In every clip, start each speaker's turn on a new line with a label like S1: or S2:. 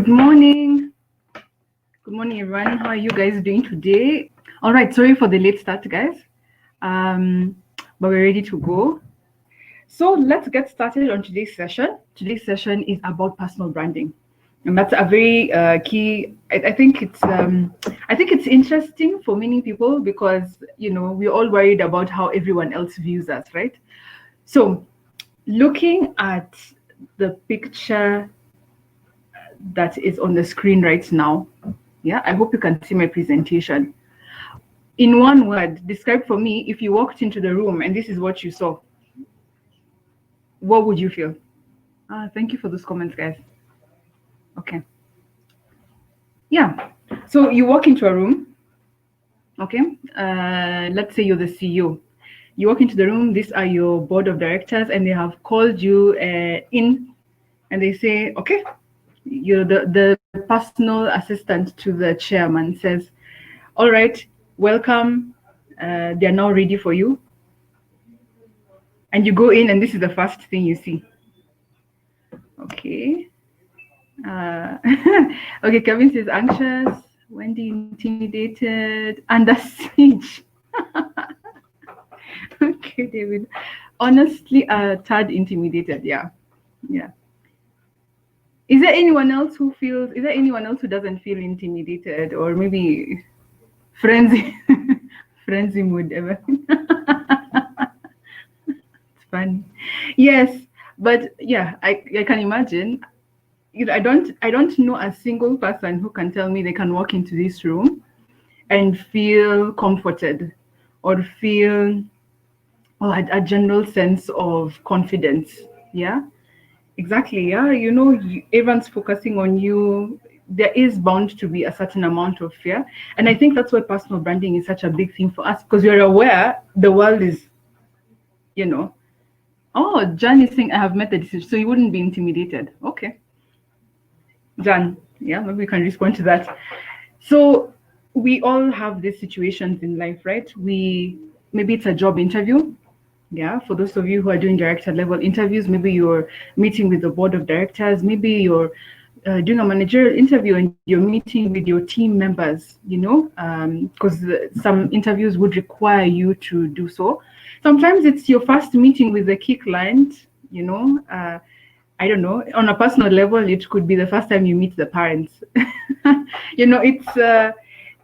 S1: Good morning. Good morning, everyone. How are you guys doing today? All right, sorry for the late start, guys. But we're ready to go. So let's get started on today's session. Today's session is about personal branding, and that's a very key. I think it's interesting for many people because we're all worried about how everyone else views us, right? So, looking at the picture that is on the screen right now. Yeah, I hope you can see my presentation. In one word, describe for me if you walked into the room and this is what you saw. What would you feel? Thank you for those comments, guys. Okay. Yeah. So you walk into a room. Okay. Let's say you're the CEO. You walk into the room. These are your board of directors, and they have called you in, and they say, "Okay, you're the personal assistant to the chairman says, all right, welcome. They're now ready for you." And you go in, and this is the first thing you see. Okay. Okay, Kevin says anxious, Wendy intimidated, under siege. Okay, David. Honestly, tad intimidated. Yeah. Is there anyone else who doesn't feel intimidated, or maybe frenzy mood ever? It's funny. Yes, but yeah, I can imagine. I don't know a single person who can tell me they can walk into this room and feel comforted or feel a general sense of confidence. Yeah, exactly. Yeah, everyone's focusing on you. There is bound to be a certain amount of fear, and I think that's why personal branding is such a big thing for us, because we're aware the world is, Oh, Jan is saying I have met the decision, so you wouldn't be intimidated. Okay, Jan, yeah, maybe we can respond to that. So we all have these situations in life, right? Maybe it's a job interview. Yeah, for those of you who are doing director level interviews, maybe you're meeting with the board of directors, maybe you're doing a managerial interview and you're meeting with your team members, because some interviews would require you to do so. Sometimes it's your first meeting with a key client, I don't know, on a personal level, it could be the first time you meet the parents.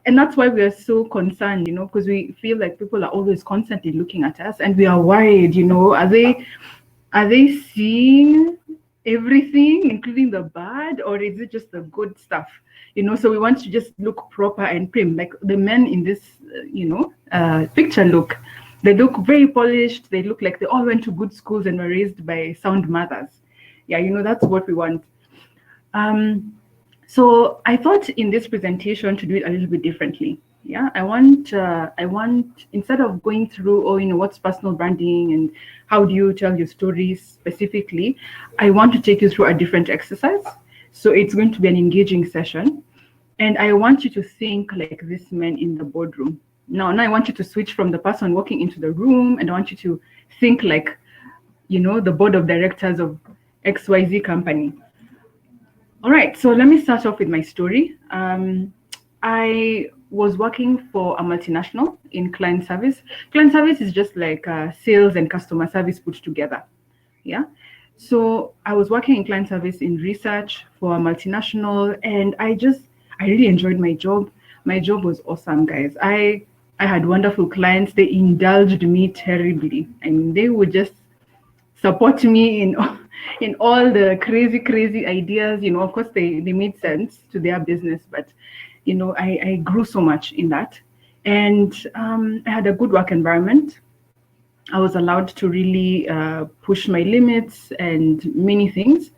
S1: And that's why we are so concerned, because we feel like people are always constantly looking at us, and we are worried, are they seeing everything, including the bad, or is it just the good stuff? So we want to just look proper and prim, like the men in this, picture look. They look very polished. They look like they all went to good schools and were raised by sound mothers. Yeah, that's what we want. So I thought in this presentation to do it a little bit differently. Yeah, I want instead of going through, what's personal branding and how do you tell your stories specifically, I want to take you through a different exercise. So it's going to be an engaging session, and I want you to think like this man in the boardroom. Now I want you to switch from the person walking into the room, and I want you to think like, the board of directors of XYZ company. All right, so let me start off with my story. I was working for a multinational in client service. Client service is just like sales and customer service put together. Yeah. So I was working in client service in research for a multinational, and I really enjoyed my job. My job was awesome, guys. I had wonderful clients. They indulged me terribly. I mean, they would just support me in all the crazy ideas. Of course they made sense to their business, but I grew so much in that, and I had a good work environment. I was allowed to really push my limits and many things,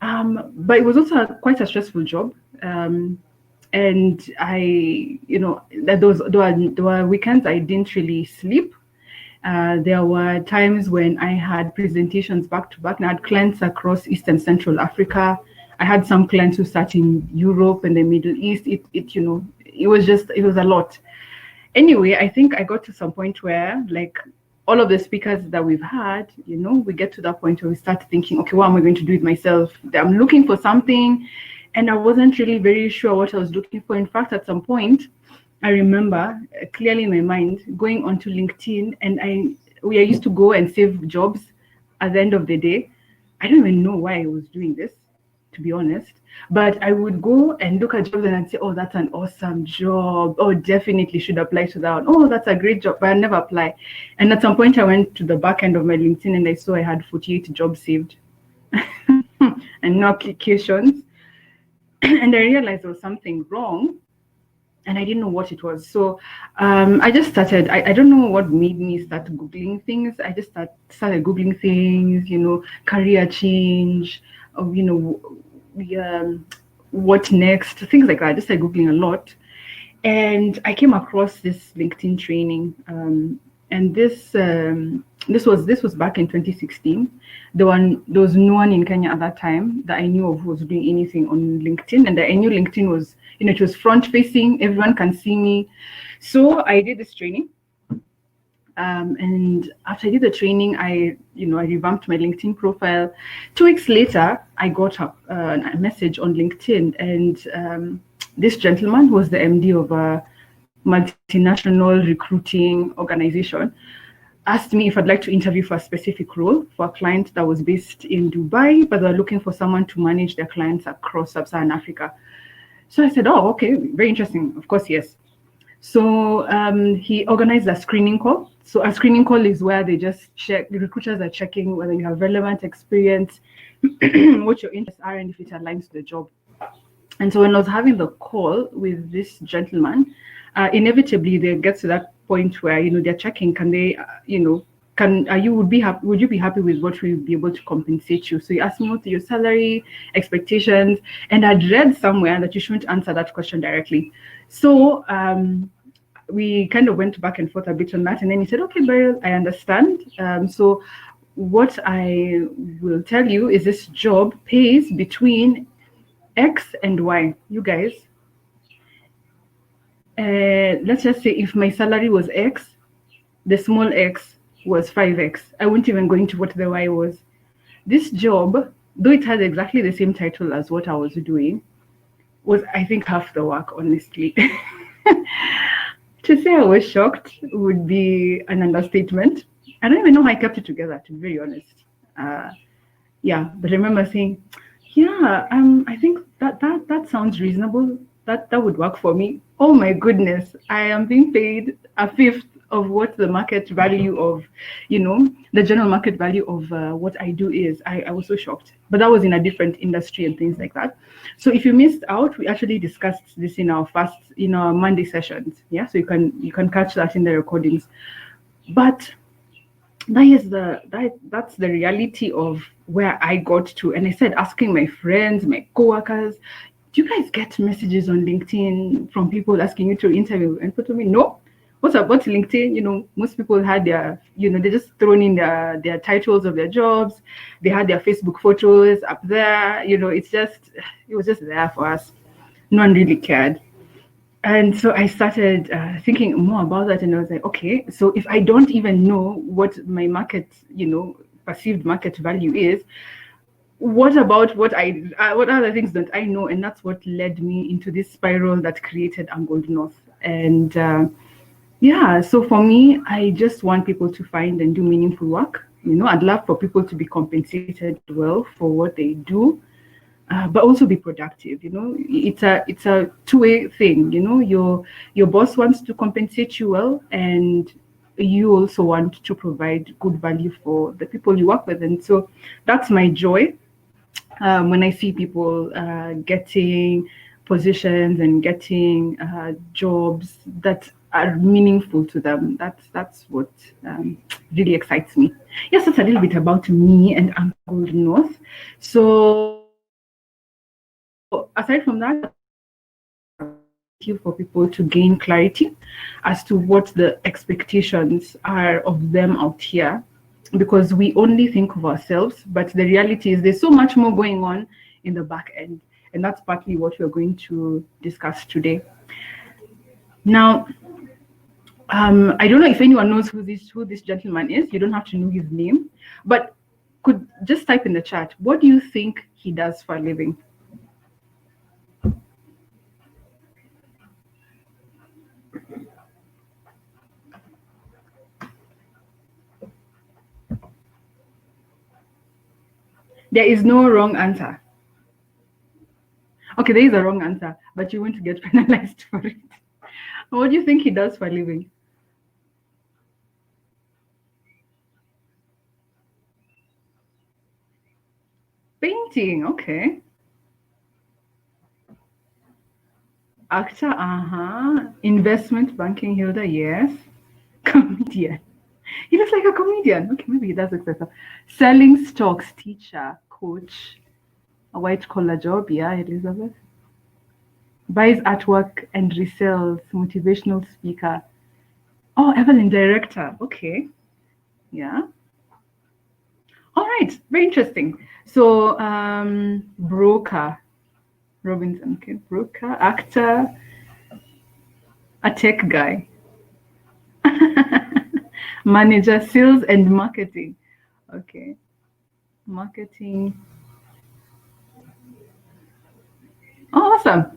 S1: but it was also quite a stressful job. And I, there were weekends I didn't really sleep. There were times when I had presentations back to back, and I had clients across East and Central Africa. I had some clients who sat in Europe and the Middle East. It was a lot. Anyway, I think I got to some point where, like all of the speakers that we've had, we get to that point where we start thinking, okay, what am I going to do with myself? I'm looking for something, and I wasn't really very sure what I was looking for. In fact, at some point, I remember clearly in my mind going onto LinkedIn, and we used to go and save jobs at the end of the day. I don't even know why I was doing this, to be honest. But I would go and look at jobs and I'd say, oh, that's an awesome job. Oh, definitely should apply to that one. Oh, that's a great job, but I never apply. And at some point, I went to the back end of my LinkedIn and I saw I had 48 jobs saved and no applications. And I realized there was something wrong and I didn't know what it was. So I just started, I don't know what made me start Googling things. I just started Googling things, career change, what next, things like that. I just started Googling a lot. And I came across this LinkedIn training. And this was back in 2016. There was no one in Kenya at that time that I knew of who was doing anything on LinkedIn, and I knew LinkedIn was, it was front facing, everyone can see me. So I did this training. And after I did the training, I revamped my LinkedIn profile. 2 weeks later, I got a message on LinkedIn, and this gentleman who was the MD of a multinational recruiting organization asked me if I'd like to interview for a specific role for a client that was based in Dubai, but they're looking for someone to manage their clients across sub-Saharan Africa. So I said, oh, okay, very interesting. Of course, yes. So he organized a screening call. So a screening call is where they just check, the recruiters are checking whether you have relevant experience, what your interests are, and if it aligns to the job. And so when I was having the call with this gentleman, inevitably they get to that point where they're checking, can they would you be happy with what we'll be able to compensate you? So he asked me what are your salary expectations, and I'd read somewhere that you shouldn't answer that question directly. So we kind of went back and forth a bit on that, and then he said, okay, Beryle, I understand. So what I will tell you is this job pays between X and Y. You guys, let's just say if my salary was X, the small x was 5x. I wouldn't even go into what the Y was. This job, though it has exactly the same title as what I was doing, was, I think, half the work, honestly. To say I was shocked would be an understatement. I don't even know how I kept it together, to be very honest. But I remember saying, I think that sounds reasonable. That would work for me. Oh my goodness, I am being paid a fifth of what the market value of, the general market value of what I do is. I was so shocked. But that was in a different industry and things like that. So if you missed out, we actually discussed this in our Monday sessions. Yeah, so you can catch that in the recordings. But that's the reality of where I got to. And I said, asking my friends, my coworkers, do you guys get messages on LinkedIn from people asking you to interview? And people told me, no. What's LinkedIn? Most people had their, they just thrown in their titles of their jobs. They had their Facebook photos up there. It was just there for us. No one really cared. And so I started thinking more about that, and I was like, okay, so if I don't even know what my market, perceived market value is, what about what other things don't I know? And that's what led me into this spiral that created Untitled North. And so for me, I just want people to find and do meaningful work. I'd love for people to be compensated well for what they do. But also be productive. It's a two-way thing. Your boss wants to compensate you well, and you also want to provide good value for the people you work with. And so that's my joy when I see people getting positions and getting jobs that are meaningful to them. That's what really excites me. Yes, that's a little bit about me and Untitled North. So aside from that, for people to gain clarity as to what the expectations are of them out here, because we only think of ourselves, but the reality is there's so much more going on in the back end, and that's partly what we're going to discuss today. Now, I don't know if anyone knows who this gentleman is. You don't have to know his name, but could just type in the chat, what do you think he does for a living? There is no wrong answer. Okay, there is a wrong answer, but you won't get penalized for it. What do you think he does for a living? Painting, okay. Actor, investment banking, Hilda, yes. Comedian. He looks like a comedian. Okay, maybe he does look like a selling stocks, teacher, coach, a white collar job, yeah, Elizabeth. Buys artwork and resells, motivational speaker. Oh, Evelyn, director. Okay, yeah. All right, very interesting. So, broker, Robinson, okay, broker, actor, a tech guy, manager, sales and marketing. Okay, marketing. Oh, awesome.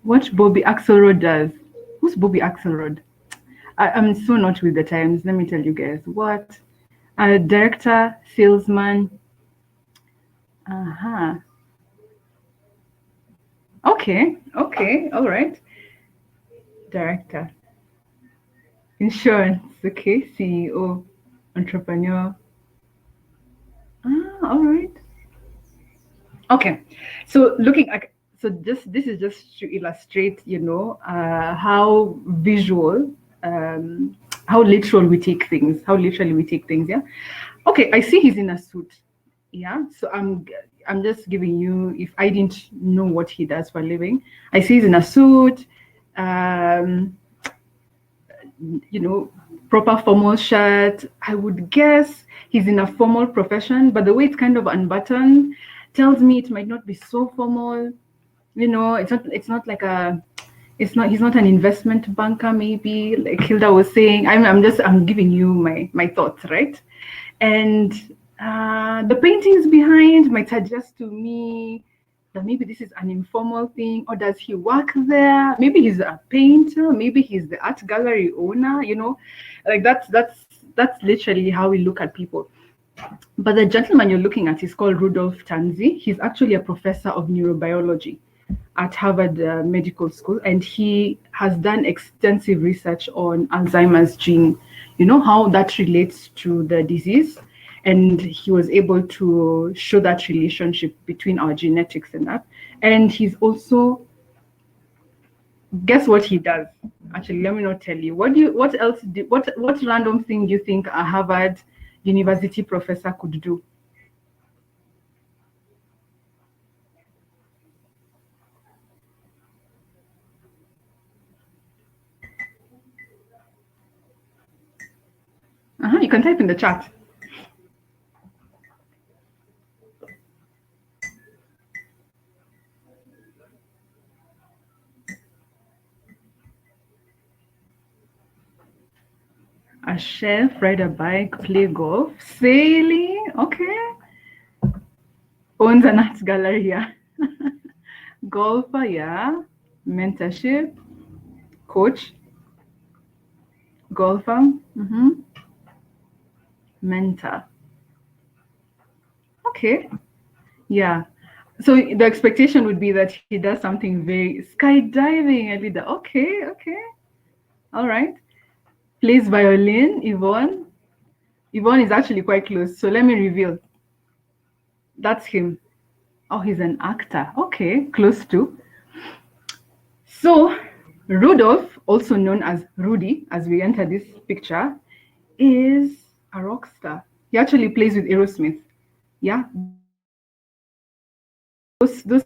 S1: What Bobby Axelrod does. Who's Bobby Axelrod? I'm so not with the times. Let me tell you guys. What? A director, salesman. Uh-huh. Okay, okay, all right. Director. Insurance, okay. CEO, entrepreneur. Ah, all right. Okay. So looking at just this is just to illustrate, how visual, how literal we take things, how literally we take things. Yeah. Okay. I see he's in a suit. Yeah. So I'm just giving you, if I didn't know what he does for a living, I see he's in a suit. Um, Proper formal shirt. I would guess he's in a formal profession, but the way it's kind of unbuttoned tells me it might not be so formal. It's not like he's not an investment banker, maybe, like Hilda was saying. I'm giving you my thoughts, right? And the paintings behind might suggest to me that maybe this is an informal thing, or does he work there? Maybe he's a painter, maybe he's the art gallery owner, like that's literally how we look at people. But the gentleman you're looking at is called Rudolph Tanzi. He's actually a professor of neurobiology at Harvard Medical School, and he has done extensive research on Alzheimer's gene, how that relates to the disease. And he was able to show that relationship between our genetics and that. And he's also, guess what he does? Actually, let me not tell you. What random thing do you think a Harvard University professor could do? You can type in the chat. A chef, ride a bike, play golf, sailing, okay. Owns an art gallery, yeah. Golfer, yeah. Mentorship, coach, golfer, mentor. Okay, yeah. So the expectation would be that he does something very skydiving, a leader. Okay, okay. All right. Plays violin, Yvonne. Yvonne is actually quite close. So let me reveal. That's him. Oh, he's an actor. Okay, close to. So Rudolph, also known as Rudy, as we enter this picture, is a rock star. He actually plays with Aerosmith. Yeah. Those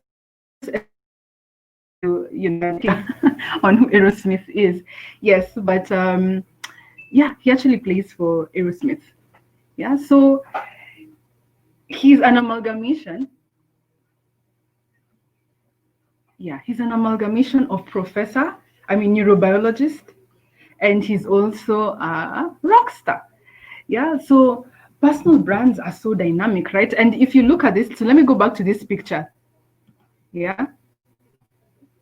S1: on who Aerosmith is. Yes, but yeah, he actually plays for Aerosmith. Yeah, so he's an amalgamation. Yeah, he's an amalgamation of neurobiologist, and he's also a rock star. Yeah, so personal brands are so dynamic, right? And if you look at this, so let me go back to this picture. Yeah.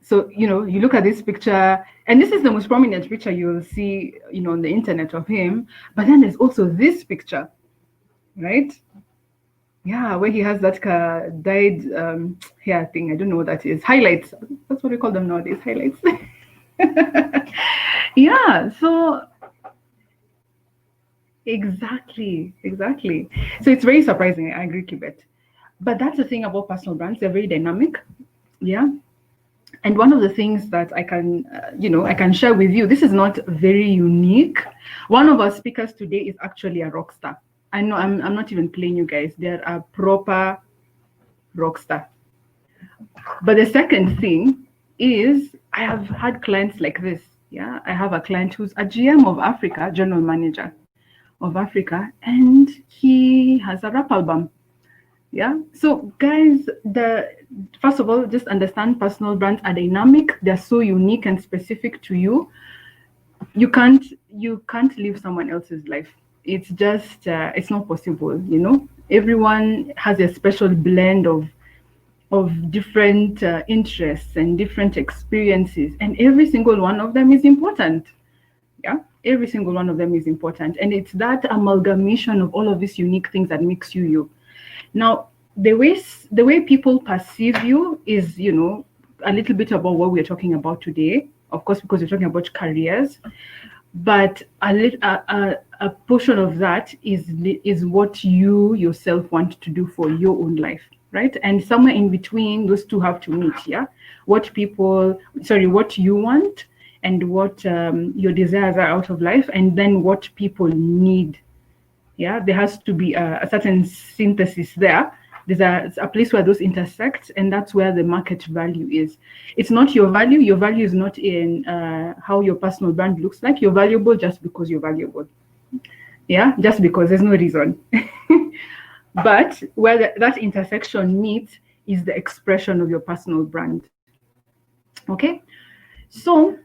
S1: So, you look at this picture, and this is the most prominent picture you'll see, on the internet of him. But then there's also this picture, right? Yeah, where he has that dyed hair thing. I don't know what that is. Highlights. That's what we call them nowadays. Highlights. Yeah. So exactly. So it's very surprising. I agree, Kibet. But that's the thing about personal brands. They're very dynamic. Yeah. And one of the things that I can, I can share with you, this is not very unique. One of our speakers today is actually a rock star. I know I'm not even playing you guys. They're a proper rock star. But the second thing is I have had clients like this. Yeah, I have a client who's a GM of Africa, general manager of Africa, and he has a rap album. Yeah. So guys, the first of all, just understand personal brands are dynamic. They're so unique and specific to you. You can't live someone else's life. It's just it's not possible. Everyone has a special blend of different interests and different experiences, and every single one of them is important. Yeah, every single one of them is important, and it's that amalgamation of all of these unique things that makes you. Now, the way people perceive you is, a little bit about what we're talking about today. Of course, because we're talking about careers, but a portion of that is what you yourself want to do for your own life, right? And somewhere in between, those two have to meet. Yeah, what you want and what your desires are out of life, and then what people need. Yeah, there has to be a certain synthesis there. There's a place where those intersect, and that's where the market value is. It's not your value. Your value is not in how your personal brand looks like. You're valuable just because you're valuable. Yeah, just because there's no reason. But where that intersection meets is the expression of your personal brand. Okay, so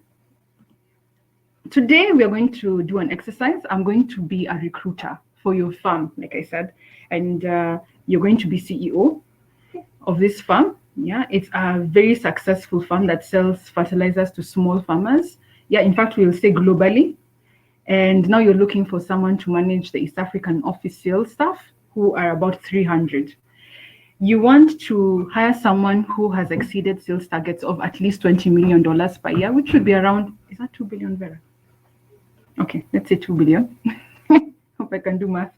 S1: today we are going to do an exercise. I'm going to be a recruiter for your firm, like I said, and you're going to be CEO of this farm. Yeah, it's a very successful farm that sells fertilizers to small farmers. Yeah, in fact, we'll say globally. And now you're looking for someone to manage the East African office sales staff, who are about 300. You want to hire someone who has exceeded sales targets of at least $20 million per year, which would be around, is that 2 billion, Vera? Okay, let's say 2 billion. Hope I can do math.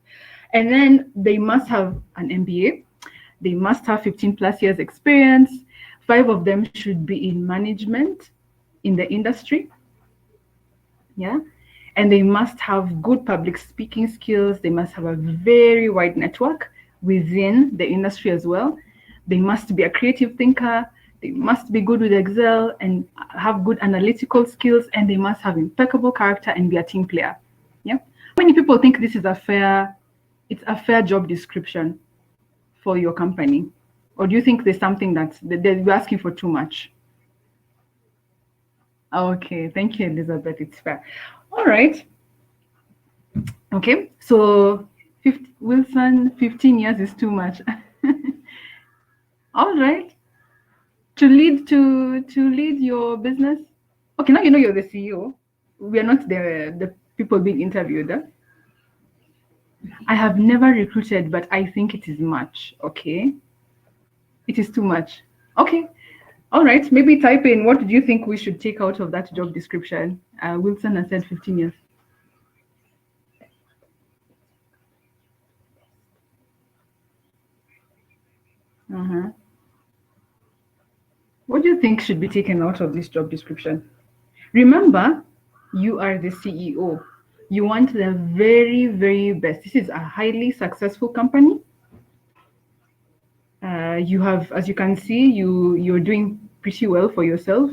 S1: And then they must have an MBA. They must have 15 plus years experience. 5 of them should be in management in the industry. Yeah. And they must have good public speaking skills. They must have a very wide network within the industry as well. They must be a creative thinker. They must be good with Excel and have good analytical skills. And they must have impeccable character and be a team player. Yeah. How many people think this is a fair job description for your company? Or do you think there's something that they're asking for too much? Okay, thank you, Elizabeth. It's fair. All right. Okay, so Wilson, 15 years is too much. All right. To lead your business. Okay, now you know you're the CEO. We are not the people being interviewed. Huh? I have never recruited, but I think it is much. Okay. It is too much. Okay. All right. Maybe type in what do you think we should take out of that job description. Wilson has said 15 years. Uh-huh. What do you think should be taken out of this job description? Remember, you are the CEO. You want the very, very best. This is a highly successful company. You have, as you can see, you're doing pretty well for yourself.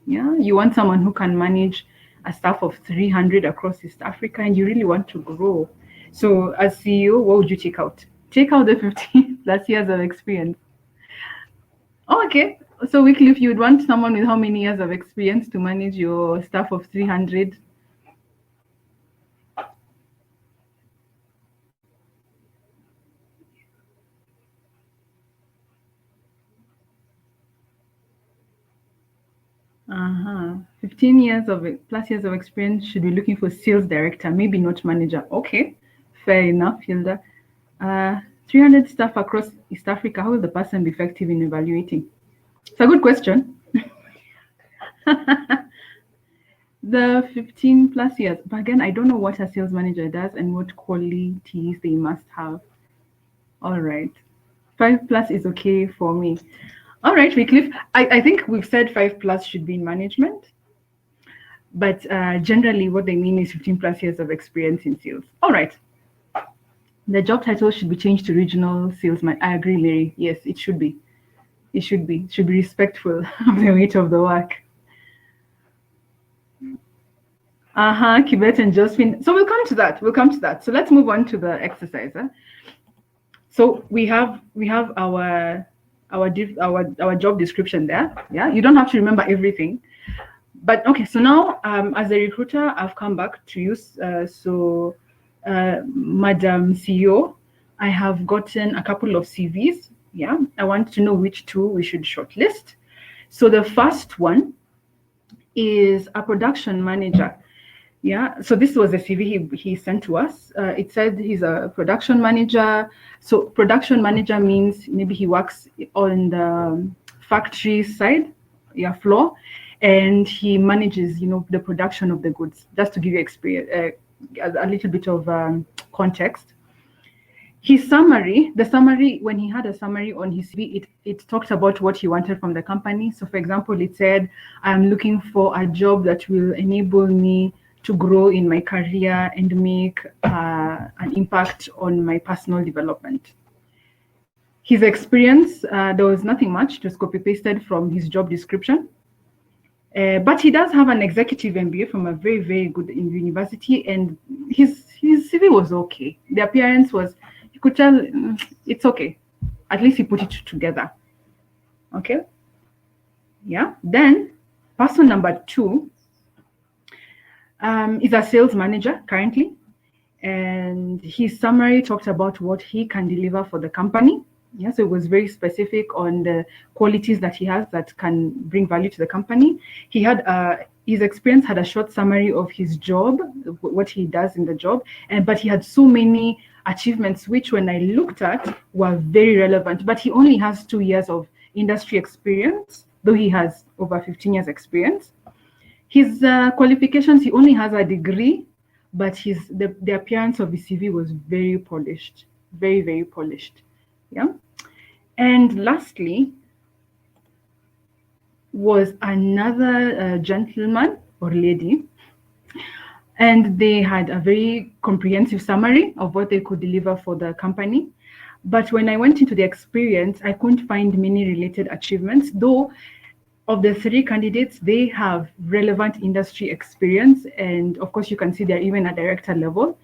S1: Yeah, you want someone who can manage a staff of 300 across East Africa, and you really want to grow. So, as CEO, what would you take out? Take out the 15 plus years of experience. Oh, okay. So, Wycliffe, you'd want someone with how many years of experience to manage your staff of 300? Uh-huh. 15 years of plus years of experience, should be looking for sales director, maybe not manager. Okay, fair enough, Hilda. 300 staff across East Africa. How will the person be effective in evaluating? It's a good question. The 15 plus years. But again, I don't know what a sales manager does and what qualities they must have. All right. 5+ is okay for me. All right, Wycliffe. I think we've said 5+ should be in management. But generally, what they mean is 15+ years of experience in sales. All right. The job title should be changed to regional salesman. I agree, Mary. Yes, it should be. It should be. It should be respectful of the weight of the work. Kibet and Josephine. So we'll come to that. We'll come to that. So let's move on to the exercise. So we have our job description there. Yeah, you don't have to remember everything. But okay, so now as a recruiter, I've come back to you. Madam CEO, I have gotten a couple of CVs. Yeah, I want to know which two we should shortlist. So the first one is a production manager. Yeah, so this was a CV he sent to us. It said he's a production manager. So production manager means maybe he works on the factory side, floor, and he manages, the production of the goods. Just to give you a little bit of context. His summary, when he had a summary on his CV, it talked about what he wanted from the company. So for example, it said, I'm looking for a job that will enable me to grow in my career and make an impact on my personal development. His experience, there was nothing much, just copy pasted from his job description. But he does have an executive MBA from a very, very good university, and his CV was okay. The appearance was, you could tell it's okay. At least he put it together. Okay. Yeah. Then person number 2 is a sales manager currently, and his summary talked about what he can deliver for the company. Yeah, so it was very specific on the qualities that he has that can bring value to the company. He had his experience had a short summary of his job, what he does in the job, but he had so many achievements which, when I looked at, were very relevant. But he only has 2 years of industry experience, though he has over 15 years experience. His qualifications, he only has a degree, but the appearance of his CV was very polished, very, very polished. Yeah. And lastly was another gentleman or lady, and they had a very comprehensive summary of what they could deliver for the company. But when I went into the experience, I couldn't find many related achievements, though of the 3 candidates, they have relevant industry experience. And of course, you can see they're even at director level.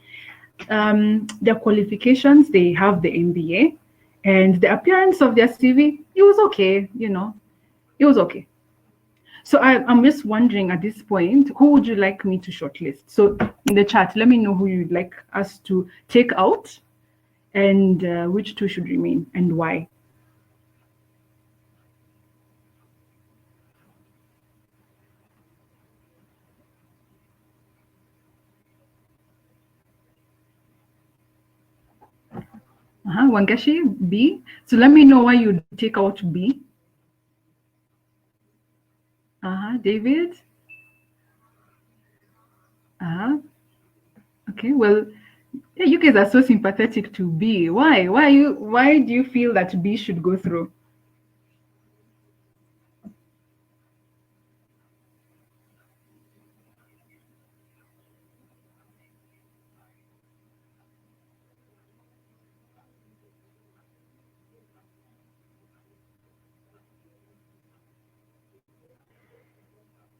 S1: Their qualifications, they have the MBA. And the appearance of their CV, it was okay, it was okay. So I'm just wondering at this point, who would you like me to shortlist? So in the chat, let me know who you'd like us to take out and which 2 should remain and why. Wangashi, B. So let me know why you take out B. David. Okay, well, yeah, you guys are so sympathetic to B. Why do you feel that B should go through?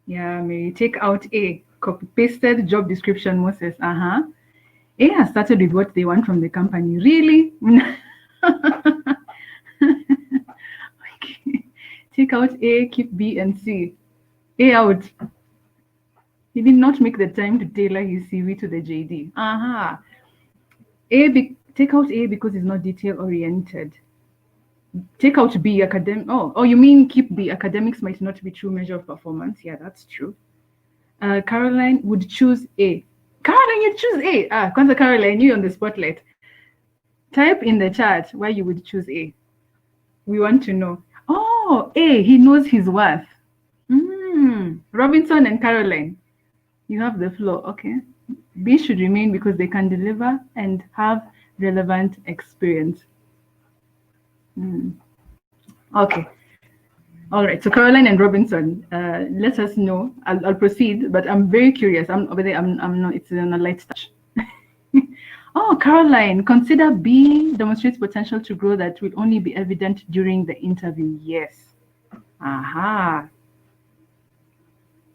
S1: Yeah, Mary, take out A. Copy pasted job description, Moses. A has started with what they want from the company. Really? Okay. Take out A, keep B and C. A out. He did not make the time to tailor his CV to the JD. Take out A because it's not detail oriented. Take out B, academic. Oh, you mean keep B. Academics might not be true measure of performance. Yeah, that's true. Caroline would choose A. Caroline, you choose A. Kwanza Caroline, you on the spotlight. Type in the chat why you would choose A. We want to know. Oh, A, he knows his worth. Robinson and Caroline, you have the floor. Okay. B should remain because they can deliver and have relevant experience. Okay. All right. So Caroline and Robinson, let us know. I'll proceed, but I'm very curious. I'm not. It's on a light touch. Oh, Caroline, consider B demonstrates potential to grow that will only be evident during the interview. Yes. Aha.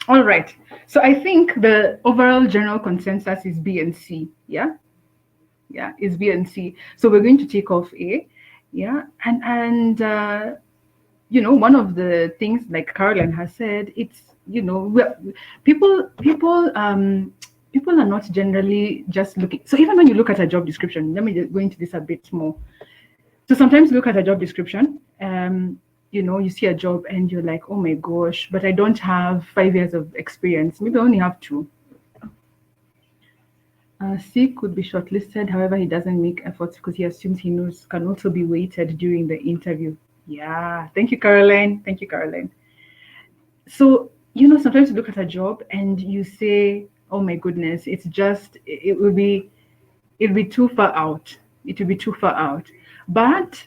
S1: All right. So I think the overall general consensus is B and C. Yeah. Yeah, is B and C. So we're going to take off A. Yeah. And one of the things like Caroline has said, it's, people are not generally just looking. So even when you look at a job description, let me just go into this a bit more. So sometimes you look at a job description, you see a job and you're like, oh my gosh, but I don't have 5 years of experience. Maybe I only have 2. C could be shortlisted. However, he doesn't make efforts because he assumes he knows can also be weighted during the interview. Yeah. Thank you, Caroline. Thank you, Caroline. So, sometimes you look at a job and you say, oh my goodness, it will be too far out. It will be too far out. But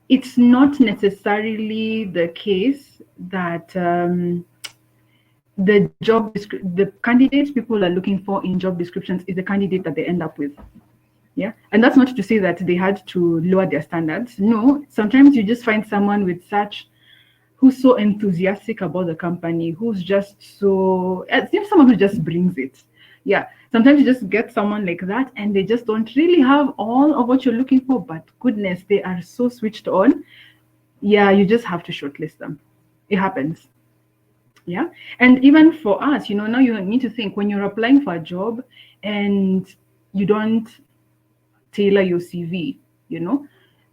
S1: it's not necessarily the case that the candidates people are looking for in job descriptions is the candidate that they end up with. Yeah. And that's not to say that they had to lower their standards. No, sometimes you just find someone who's so enthusiastic about the company, who's just someone who just brings it. Yeah. Sometimes you just get someone like that and they just don't really have all of what you're looking for, but goodness, they are so switched on. Yeah, you just have to shortlist them. It happens. Yeah. And even for us, now you need to think when you're applying for a job and you don't tailor your CV,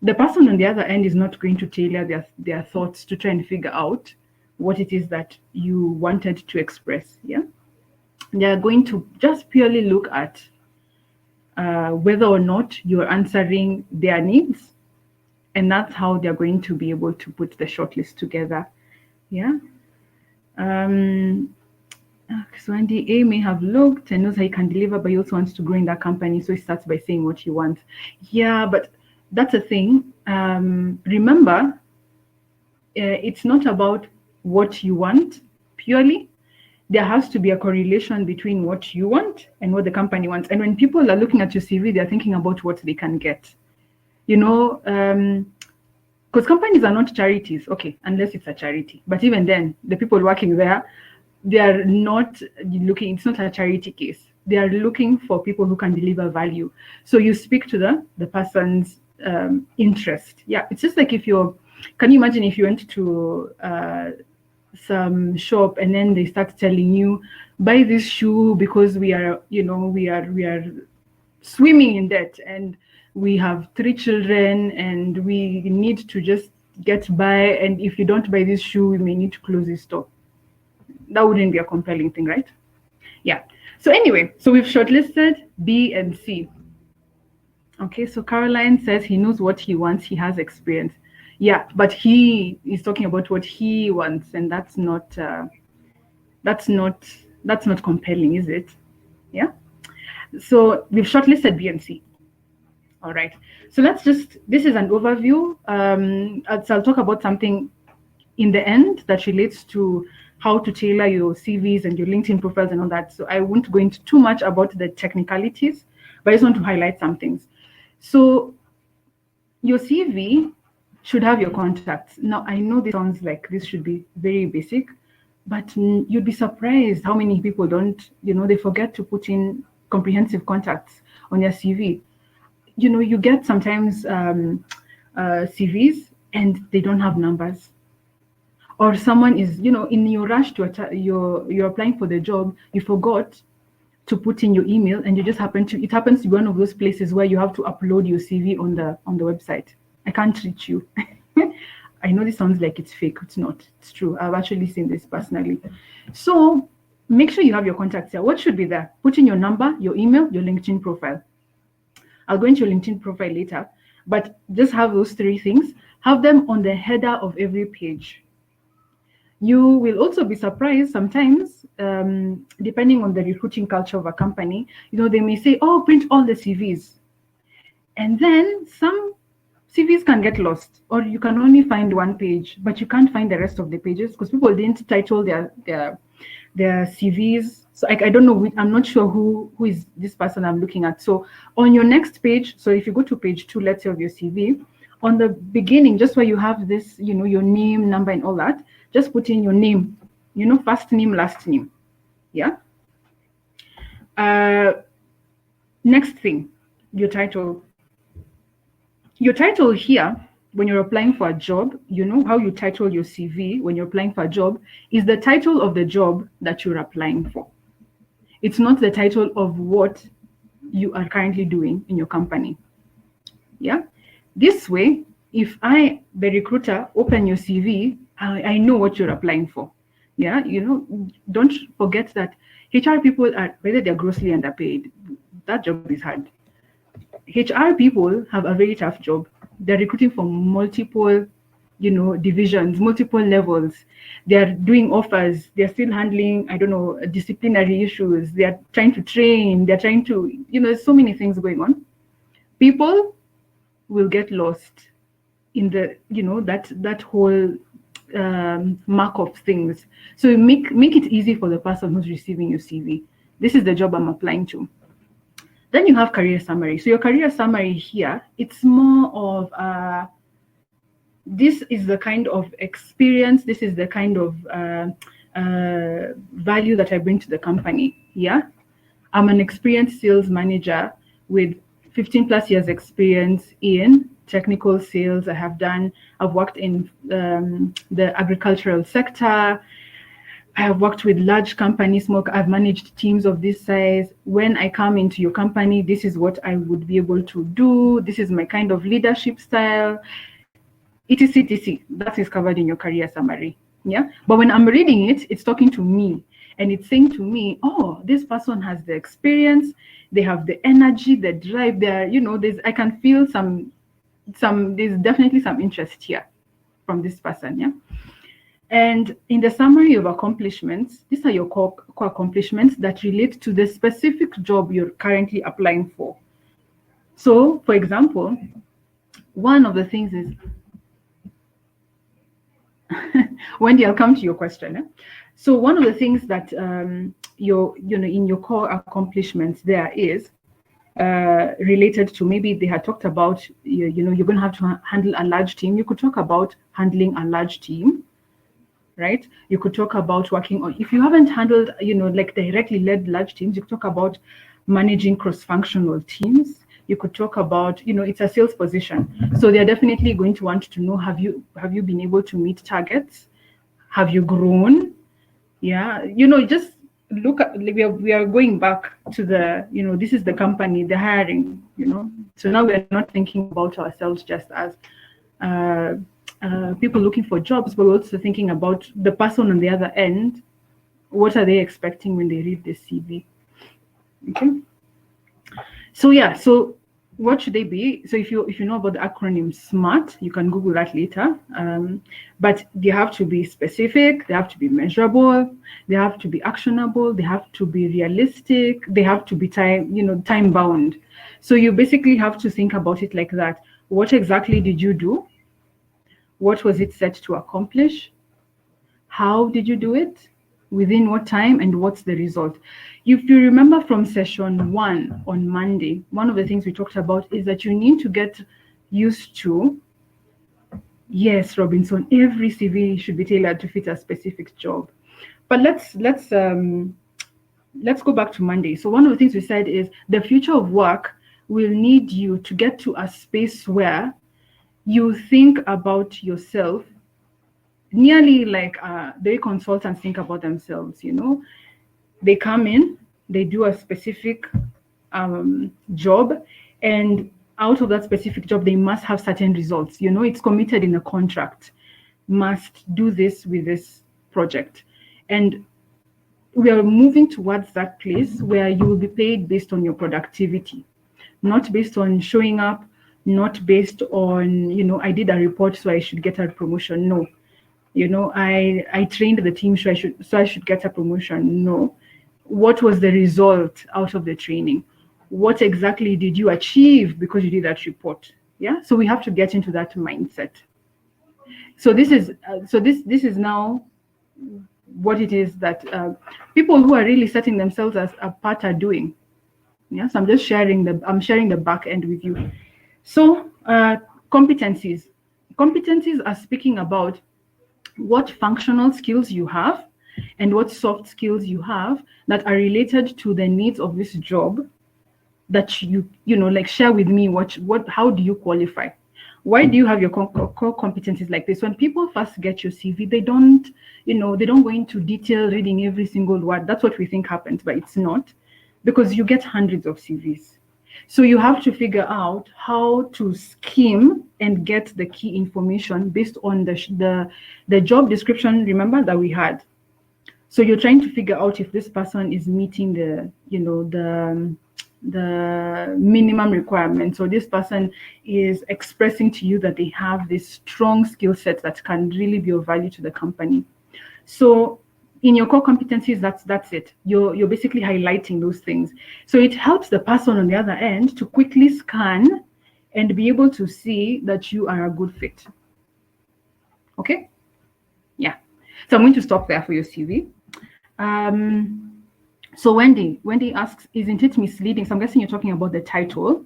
S1: the person on the other end is not going to tailor their thoughts to try and figure out what it is that you wanted to express. Yeah. They are going to just purely look at whether or not you're answering their needs. And that's how they're going to be able to put the shortlist together. Yeah. So Andy A may have looked and knows how he can deliver, but he also wants to grow in that company. So he starts by saying what he wants. Yeah, but that's a thing. Remember, it's not about what you want purely. There has to be a correlation between what you want and what the company wants. And when people are looking at your CV, they're thinking about what they can get. Because companies are not charities, okay, unless it's a charity. But even then, the people working there, they are not looking, it's not a charity case. They are looking for people who can deliver value. So you speak to the person's interest. Yeah, it's just like can you imagine if you went to some shop and then they start telling you, buy this shoe because we are swimming in debt and we have 3 children and we need to just get by. And if you don't buy this shoe, we may need to close this store. That wouldn't be a compelling thing, right? Yeah. So anyway, so we've shortlisted B and C. Okay, so Caroline says he knows what he wants. He has experience. Yeah, but he is talking about what he wants, and that's not compelling, is it? Yeah. So we've shortlisted B and C. All right. So this is an overview. So I'll talk about something in the end that relates to how to tailor your CVs and your LinkedIn profiles and all that. So I won't go into too much about the technicalities, but I just want to highlight some things. So your CV should have your contacts. Now, I know this sounds like this should be very basic, but you'd be surprised how many people don't, they forget to put in comprehensive contacts on their CV. You get sometimes CVs and they don't have numbers. Or someone is, in your rush you're applying for the job, you forgot to put in your email and it happens to be one of those places where you have to upload your CV on the website. I can't reach you. I know this sounds like it's fake. It's not. It's true. I've actually seen this personally. So make sure you have your contacts here. What should be there? Put in your number, your email, your LinkedIn profile. I'll go into your LinkedIn profile later, but just have those three things. Have them on the header of every page. You will also be surprised sometimes, depending on the recruiting culture of a company, they may say, oh, print all the CVs. And then some CVs can get lost, or you can only find one page, but you can't find the rest of the pages because people didn't title their CVs. So I don't know, I'm not sure who is this person I'm looking at. So on your next page, so if you go to page 2, let's say, of your CV, on the beginning, just where you have this, your name, number, and all that, just put in your name, first name, last name. Yeah. Next thing, your title. Your title here, when you're applying for a job, how you title your CV when you're applying for a job is the title of the job that you're applying for. It's not the title of what you are currently doing in your company. Yeah. This way, if I, the recruiter, open your CV, I know what you're applying for. Yeah. Don't forget that HR people whether they're grossly underpaid, that job is hard. HR people have a very tough job. They're recruiting for multiple, divisions, multiple levels. They're doing offers. They're still handling, disciplinary issues. They're trying to train. They're trying to, there's so many things going on. People will get lost in the, that whole mark of things. So make it easy for the person who's receiving your CV. This is the job I'm applying to. Then you have career summary. So your career summary here, it's more of this is the kind of experience, this is the kind of value that I bring to the company. Yeah, I'm an experienced sales manager with 15 plus years experience in technical sales. I've worked in the agricultural sector. I have worked with large companies, I've managed teams of this size. When I come into your company, this is what I would be able to do. This is my kind of leadership style, etc. That is covered in your career summary. Yeah. But when I'm reading it, it's talking to me and it's saying to me, oh, this person has the experience, they have the energy, the drive there. I can feel there's definitely some interest here from this person. Yeah. And in the summary of accomplishments, these are your core accomplishments that relate to the specific job you're currently applying for. So, for example, one of the things is, Wendy, I'll come to your question. Eh? So one of the things that in your core accomplishments there is related to, maybe they had talked about, you're going to have to handle a large team. You could talk about handling a large team. Right? You could talk about working on, if you haven't handled, like directly led large teams, you could talk about managing cross-functional teams. You could talk about, it's a sales position. So they're definitely going to want to know, have you been able to meet targets? Have you grown? Yeah. Just look at, we are going back to the, this is the company, the hiring, So now we're not thinking about ourselves just as people looking for jobs, but we're also thinking about the person on the other end. What are they expecting when they read this CV? Okay. So yeah, so what should they be? So if you know about the acronym SMART, you can Google that later. But they have to be specific, they have to be measurable, they have to be actionable, they have to be realistic, they have to be time bound. So you basically have to think about it like that. What exactly did you do? What was it set to accomplish? How did you do it? Within what time? And what's the result? If you remember from session 1 on Monday, one of the things we talked about is that you need to get used to, yes, Robinson, every CV should be tailored to fit a specific job. But let's go back to Monday. So one of the things we said is the future of work will need you to get to a space where you think about yourself nearly like the way consultants think about themselves. They come in, they do a specific job, and out of that specific job, they must have certain results. It's committed in a contract, must do this with this project. And we are moving towards that place where you will be paid based on your productivity. not based on showing up, not based on, I did a report, so I should get a promotion. No. I trained the team, so I should get a promotion. No. What was the result out of the training? What exactly did you achieve because you did that report? Yeah. So we have to get into that mindset. So this is now what it is that people who are really setting themselves as apart are doing. Yeah. So I'm sharing the back end with you. So competencies are speaking about what functional skills you have and what soft skills you have that are related to the needs of this job, that you like share with me how do you qualify? Why do you have your core competencies like this? When people first get your CV, they don't go into detail reading every single word. That's what we think happens, but it's not, because you get hundreds of CVs. So you have to figure out how to skim and get the key information based on the job description, remember, that we had. So you're trying to figure out if this person is meeting the minimum requirements, or this person is expressing to you that they have this strong skill set that can really be of value to the company. So in your core competencies, that's it. You're basically highlighting those things. So it helps the person on the other end to quickly scan and be able to see that you are a good fit. Okay? Yeah. So I'm going to stop there for your CV. So Wendy asks, isn't it misleading? So I'm guessing you're talking about the title.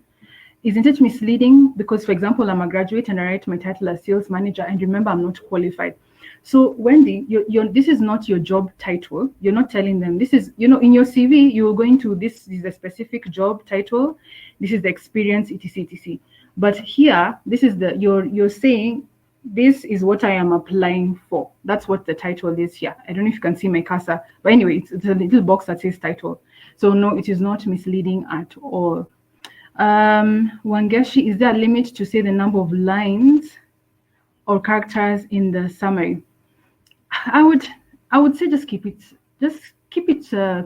S1: Isn't it misleading? Because, for example, I'm a graduate and I write my title as sales manager, and remember, I'm not qualified. So Wendy, this is not your job title. You're not telling them this is, in your CV, you're going to, this is a specific job title. This is the experience, etc., etc. But here, this is you're saying, this is what I am applying for. That's what the title is here. I don't know if you can see my cursor, but anyway, it's a little box that says title. So no, it is not misleading at all. Wangeshi, is there a limit to say the number of lines or characters in the summary? I would say just keep it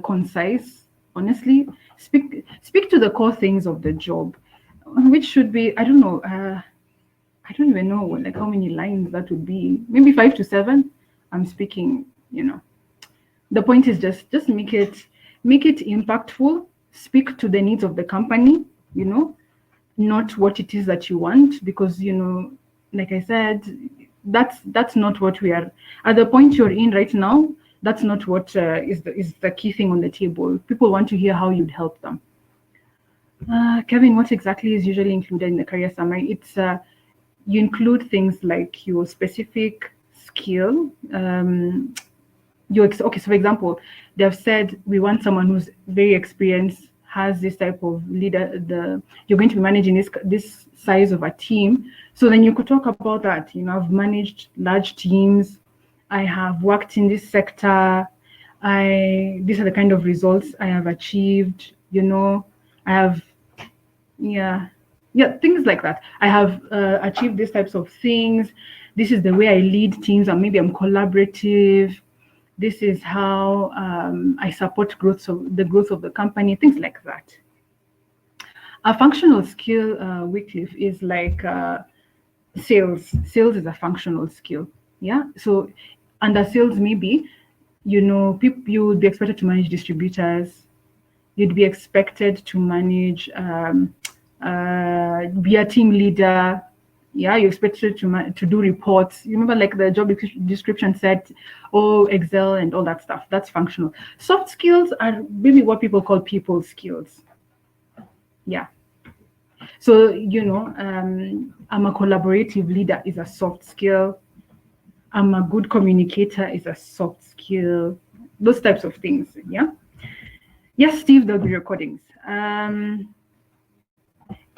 S1: concise. Honestly, speak to the core things of the job, which should be, I don't know. I don't even know like how many lines that would be. Maybe 5 to 7. I'm speaking. The point is just make it impactful. Speak to the needs of the company. Not what it is that you want, because like I said, that's not what we are at the point you're in right now. That's not what is the key thing on the table. People want to hear how you'd help them. Kevin, what exactly is usually included in the career summary? It's you include things like your specific skill. Okay, so for example, they've said we want someone who's very experienced, has this type of leader. You're going to be managing this size of a team. So then you could talk about that. I've managed large teams. I have worked in this sector. These are the kind of results I have achieved. I have, things like that. I have achieved these types of things. This is the way I lead teams, and maybe I'm collaborative. This is how I support the growth of the company, things like that. A functional skill, Wycliffe, is like sales. Sales is a functional skill. Yeah. So under sales, maybe, you would be expected to manage distributors. You'd be expected to manage, be a team leader. Yeah, you're expected to do reports. You remember, like the job description said, Excel and all that stuff. That's functional. Soft skills are really what people call people skills. Yeah. So, I'm a collaborative leader is a soft skill. I'm a good communicator is a soft skill. Those types of things. Yeah. Yes, Steve, there'll be recordings.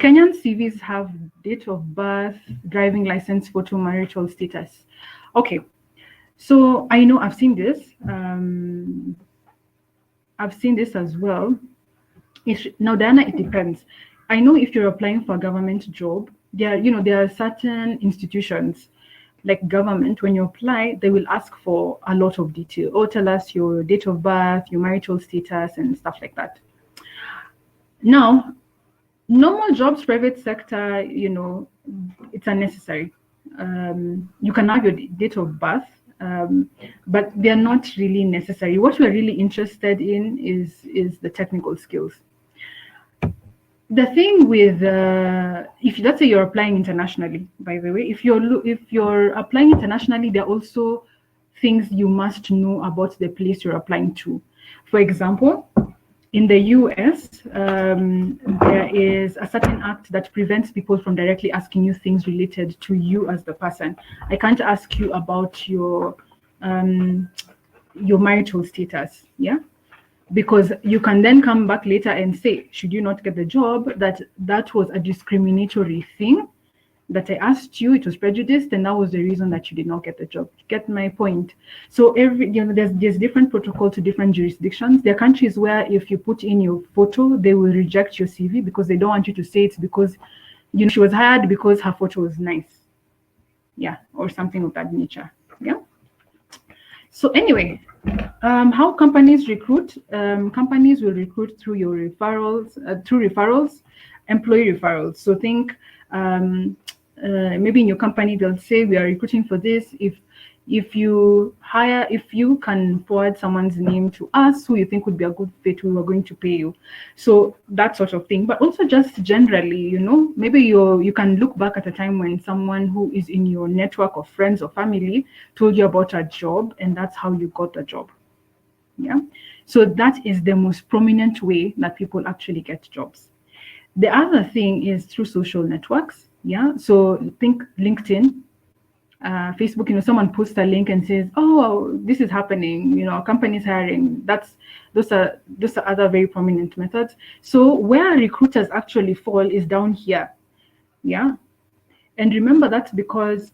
S1: Kenyan CVs have date of birth, driving license, photo, marital status. Okay, so I know I've seen this. I've seen this as well. Now, Diana, it depends. I know if you're applying for a government job, there are certain institutions like government. When you apply, they will ask for a lot of detail. Or tell us your date of birth, your marital status, and stuff like that. Now, Normal jobs, private sector, it's unnecessary. You can have your date of birth, but they're not really necessary. What we're really interested in is the technical skills. The thing with if let's say you're applying internationally, by the way, if you're applying internationally, there are also things you must know about the place you're applying to. For example, in the US, there is a certain act that prevents people from directly asking you things related to you as the person. I can't ask you about your marital status, yeah, because you can then come back later and say, should you not get the job, that was a discriminatory thing that I asked you, it was prejudiced, and that was the reason that you did not get the job. Get my point? So there's different protocol to different jurisdictions. There are countries where if you put in your photo, they will reject your CV because they don't want you to say it's because she was hired because her photo was nice, yeah, or something of that nature. Yeah. So anyway, how companies recruit? Companies will recruit through your referrals, employee referrals. So think maybe in your company they'll say we are recruiting for this. If you can forward someone's name to us who you think would be a good fit, we are going to pay you. So that sort of thing. But also just generally, maybe you can look back at a time when someone who is in your network of friends or family told you about a job, and that's how you got the job. Yeah. So that is the most prominent way that people actually get jobs. The other thing is through social networks. Yeah. So think LinkedIn, Facebook. Someone posts a link and says, "Oh, this is happening. A company's hiring." Those are other very prominent methods. So where recruiters actually fall is down here. Yeah. And remember that's because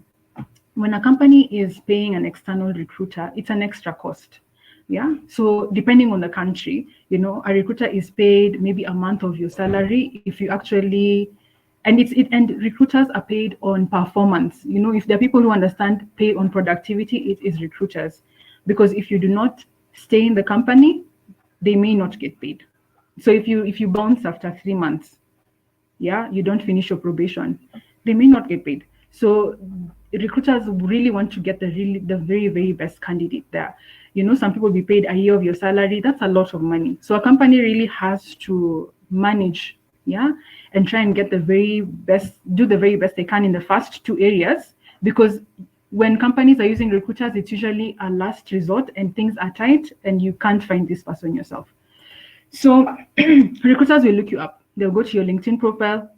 S1: when a company is paying an external recruiter, it's an extra cost. Yeah. So depending on the country, a recruiter is paid maybe a month of your salary if you actually, and recruiters are paid on performance. If there are people who understand pay on productivity, it is recruiters, because if you do not stay in the company, they may not get paid. So if you bounce after 3 months, yeah, you don't finish your probation, they may not get paid. So recruiters really want to get the very, very best candidate there. Some people be paid a year of your salary. That's a lot of money. So a company really has to manage, yeah, and try and get do the very best they can in the first two areas, because when companies are using recruiters, it's usually a last resort and things are tight and you can't find this person yourself. So recruiters will look you up. They'll go to your LinkedIn profile.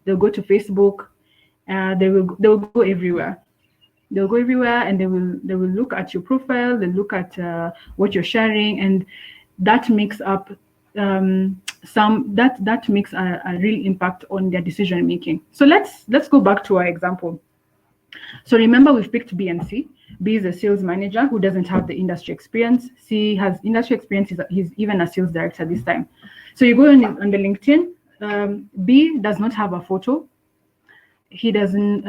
S1: They'll go to Facebook. They will go everywhere. They'll go everywhere and they will look at your profile. They look at what you're sharing, and that makes up that makes a real impact on their decision making. So let's go back to our example. So remember, we've picked B and C. B is a sales manager who doesn't have the industry experience. C has industry experience. He's even a sales director this time. So you go on the LinkedIn. B does not have a photo. He doesn't.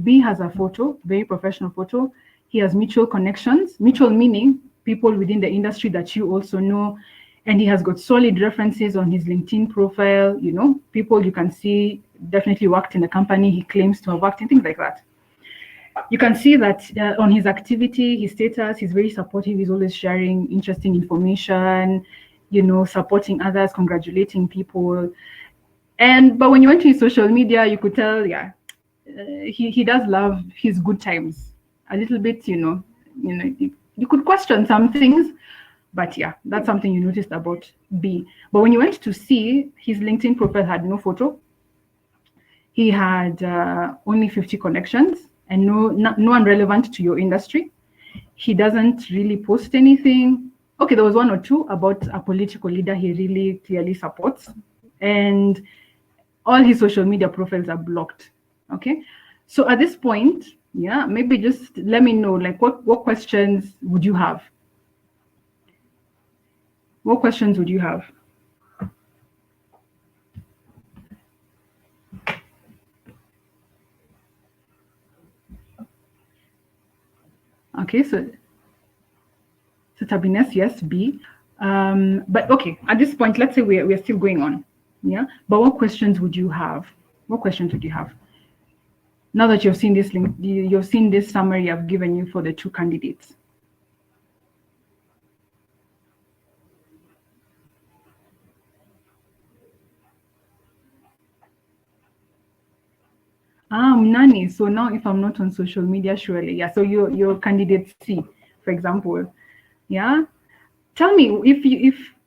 S1: B has a photo, very professional photo. He has mutual connections. Mutual meaning people within the industry that you also know. And he has got solid references on his LinkedIn profile. People you can see definitely worked in the company he claims to have worked in, things like that. You can see that on his activity, his status, he's very supportive. He's always sharing interesting information, supporting others, congratulating people. But when you went to his social media, you could tell, yeah, he does love his good times a little bit. You could question some things, but yeah, that's something you noticed about B. But when you went to C, his LinkedIn profile had no photo. He had only 50 connections and no one relevant to your industry. He doesn't really post anything. Okay, there was one or two about a political leader he really clearly supports, and all his social media profiles are blocked. Okay, so at this point, yeah, maybe just let me know, like, what questions would you have? What questions would you have? Okay, so Tabines, yes, B. But okay, at this point, let's say we're still going on. Yeah. But what questions would you have? What questions would you have? Now that you've seen this link, you've seen this summary I've given you for the two candidates. Nani. So now if I'm not on social media, surely, yeah. So you're candidate C, for example. Yeah. Tell me if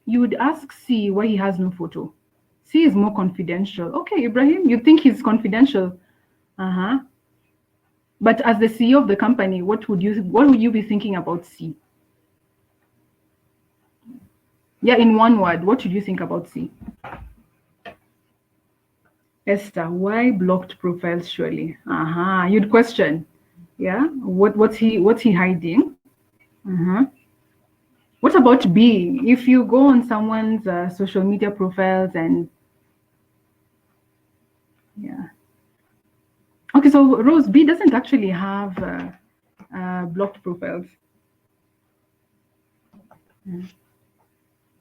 S1: you would ask C why he has no photo. C is more confidential. Okay, Ibrahim, you think he's confidential. Uh-huh. But as the CEO of the company, what would you be thinking about C? Yeah, in one word, what should you think about C? Esther, why blocked profiles surely? Uh-huh. You'd question. Yeah. What's he hiding? Uh-huh. What about B? If you go on someone's social media profiles and yeah. Okay, so Rose, B doesn't actually have blocked profiles. Yeah.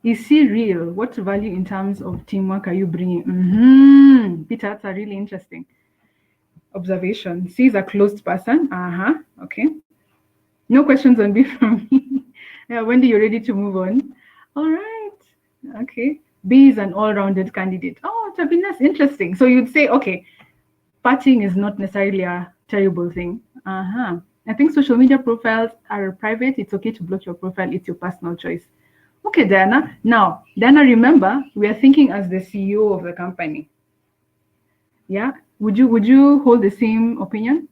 S1: Is C real? What value in terms of teamwork are you bringing? Peter, that's a really interesting observation. C is a closed person. Okay. No questions on B from me. Yeah, Wendy, you're ready to move on? All right. Okay. B is an all-rounded candidate. Oh, Tabina's interesting. So you'd say, okay, partying is not necessarily a terrible thing. I think social media profiles are private. It's okay to block your profile. It's your personal choice. Okay, Diana. Now, Diana, remember, we are thinking as the CEO of the company. Yeah. Would you hold the same opinion?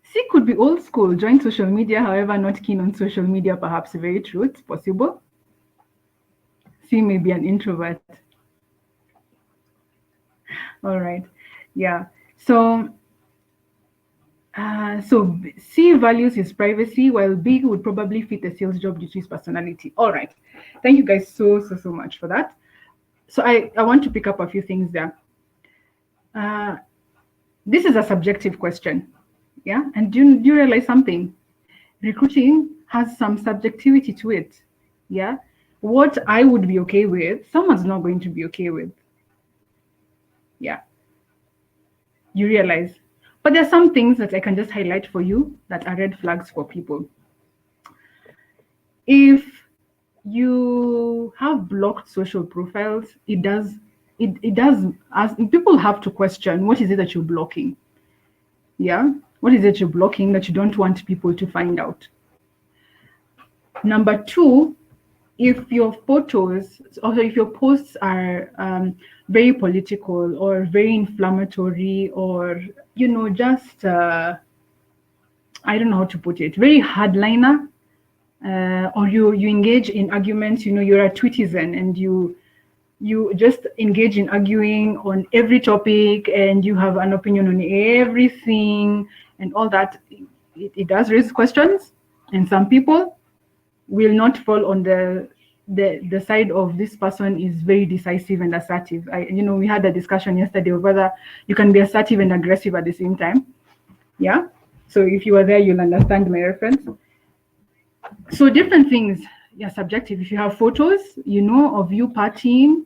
S1: C could be old school, join social media, however, not keen on social media, perhaps. Very true. It's possible. C may be an introvert. All right. Yeah. So C values his privacy, while B would probably fit a sales job due to his personality. All right. Thank you guys so much for that. So I want to pick up a few things there. This is a subjective question. Yeah. And do you realize something? Recruiting has some subjectivity to it. Yeah. What I would be okay with, someone's not going to be okay with. Yeah. You realize. But there are some things that I can just highlight for you that are red flags for people. If you have blocked social profiles, it does as people have to question, what is it that you're blocking? Yeah. What is it you're blocking that you don't want people to find out? Number two, if your photos, also if your posts are very political or very inflammatory, or just I don't know how to put it, very hardliner, or you engage in arguments, you're a tweetizen and you just engage in arguing on every topic and you have an opinion on everything and all that, it does raise questions, and some people will not fall on the side of this person is very decisive and assertive. We had a discussion yesterday of whether you can be assertive and aggressive at the same time. Yeah. So if you were there, you'll understand my reference. So different things, yeah, subjective. If you have photos, of you partying,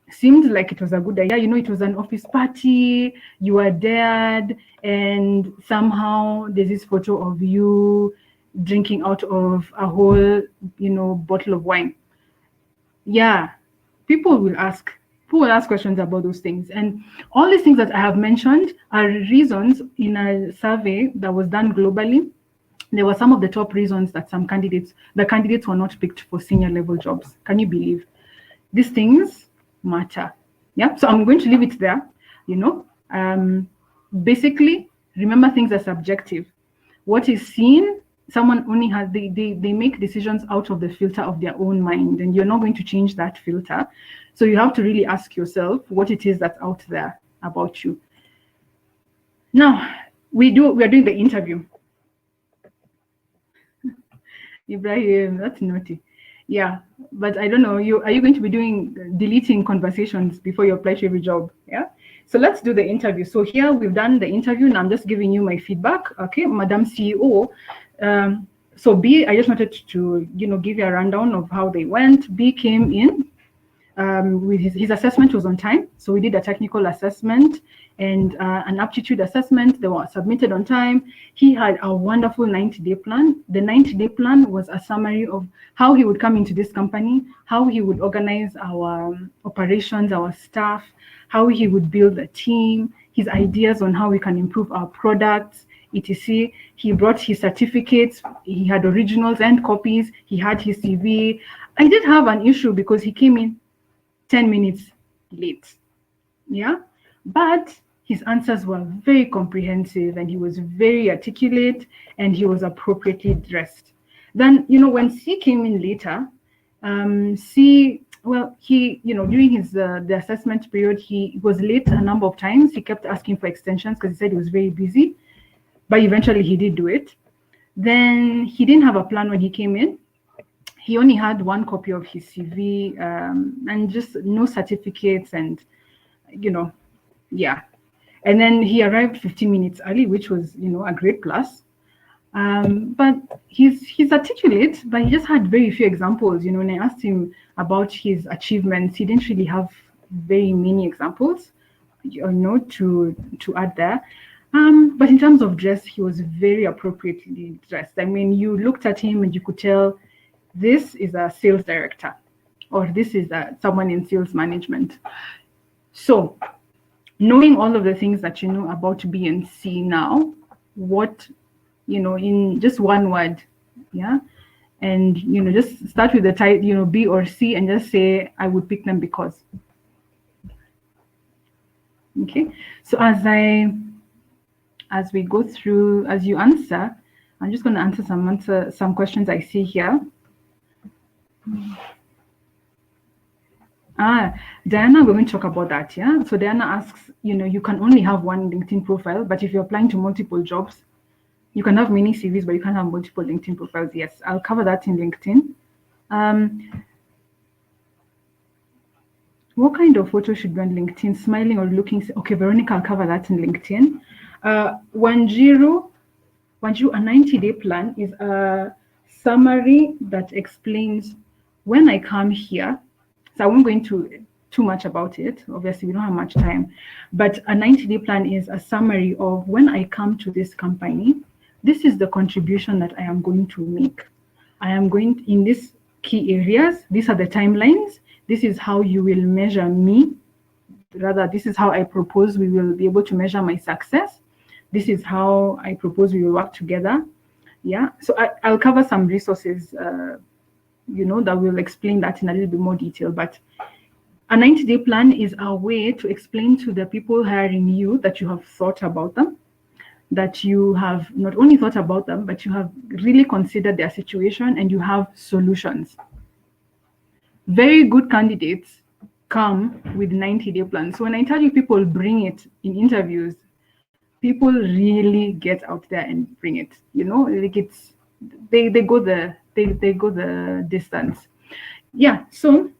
S1: seemed like it was a good idea. It was an office party, you were there, and somehow there's this photo of you drinking out of a whole, bottle of wine. Yeah, people will ask questions about those things. And all these things that I have mentioned are reasons in a survey that was done globally. There were some of the top reasons that the candidates were not picked for senior level jobs. Can you believe? These things matter. Yeah. So I'm going to leave it there. Basically, remember, things are subjective. What is seen, someone only has, they make decisions out of the filter of their own mind, and you're not going to change that filter. So you have to really ask yourself what it is that's out there about you. Now, we are doing the interview. Ibrahim, that's naughty. Yeah, but I don't know. Are you going to be deleting conversations before you apply to every job? Yeah. So let's do the interview. So here we've done the interview. Now I'm just giving you my feedback. Okay, Madam CEO. So B, I just wanted to, give you a rundown of how they went. B came in with his assessment was on time. So we did a technical assessment and an aptitude assessment. They were submitted on time. He had a wonderful 90-day plan. The 90-day plan was a summary of how he would come into this company, how he would organize our operations, our staff, how he would build a team, his ideas on how we can improve our products, etc. He brought his certificates. He had originals and copies. He had his CV. I did have an issue because he came in 10 minutes late. Yeah. But his answers were very comprehensive and he was very articulate and he was appropriately dressed. Then, when C came in later, C, well, he, during his the assessment period, he was late a number of times. He kept asking for extensions because he said he was very busy, but eventually he did do it. Then he didn't have a plan when he came in. He only had one copy of his CV and just no certificates and, yeah. And then he arrived 15 minutes early, which was, a great plus. But he's articulate, but he just had very few examples. When I asked him about his achievements, he didn't really have very many examples, to add there. But in terms of dress, he was very appropriately dressed. I mean, you looked at him and you could tell this is a sales director or this is someone in sales management. So knowing all of the things that you know about B and C now, what, in just one word, yeah, and, just start with the type, B or C and just say, I would pick them because. Okay, so as we go through, as you answer, I'm just going to answer some questions I see here. Diana, we're going to talk about that, yeah? So Diana asks, you can only have one LinkedIn profile, but if you're applying to multiple jobs, you can have many CVs, but you can't have multiple LinkedIn profiles. Yes, I'll cover that in LinkedIn. What kind of photo should be on LinkedIn? Smiling or looking? Okay, Veronica, I'll cover that in LinkedIn. Wanjiru, a 90-day plan is a summary that explains when I come here. So I won't go into too much about it. Obviously, we don't have much time. But a 90-day plan is a summary of when I come to this company, this is the contribution that I am going to make. I am going in these key areas. These are the timelines. This is how you will measure me. Rather, this is how I propose we will be able to measure my success. This is how I propose we will work together. Yeah. So I'll cover some resources that will explain that in a little bit more detail. But a 90-day plan is a way to explain to the people hiring you that you have thought about them, that you have not only thought about them, but you have really considered their situation and you have solutions. Very good candidates come with 90-day plans. So when I tell you people bring it in interviews, people really get out there and bring it. Like it's they go the distance. Yeah. So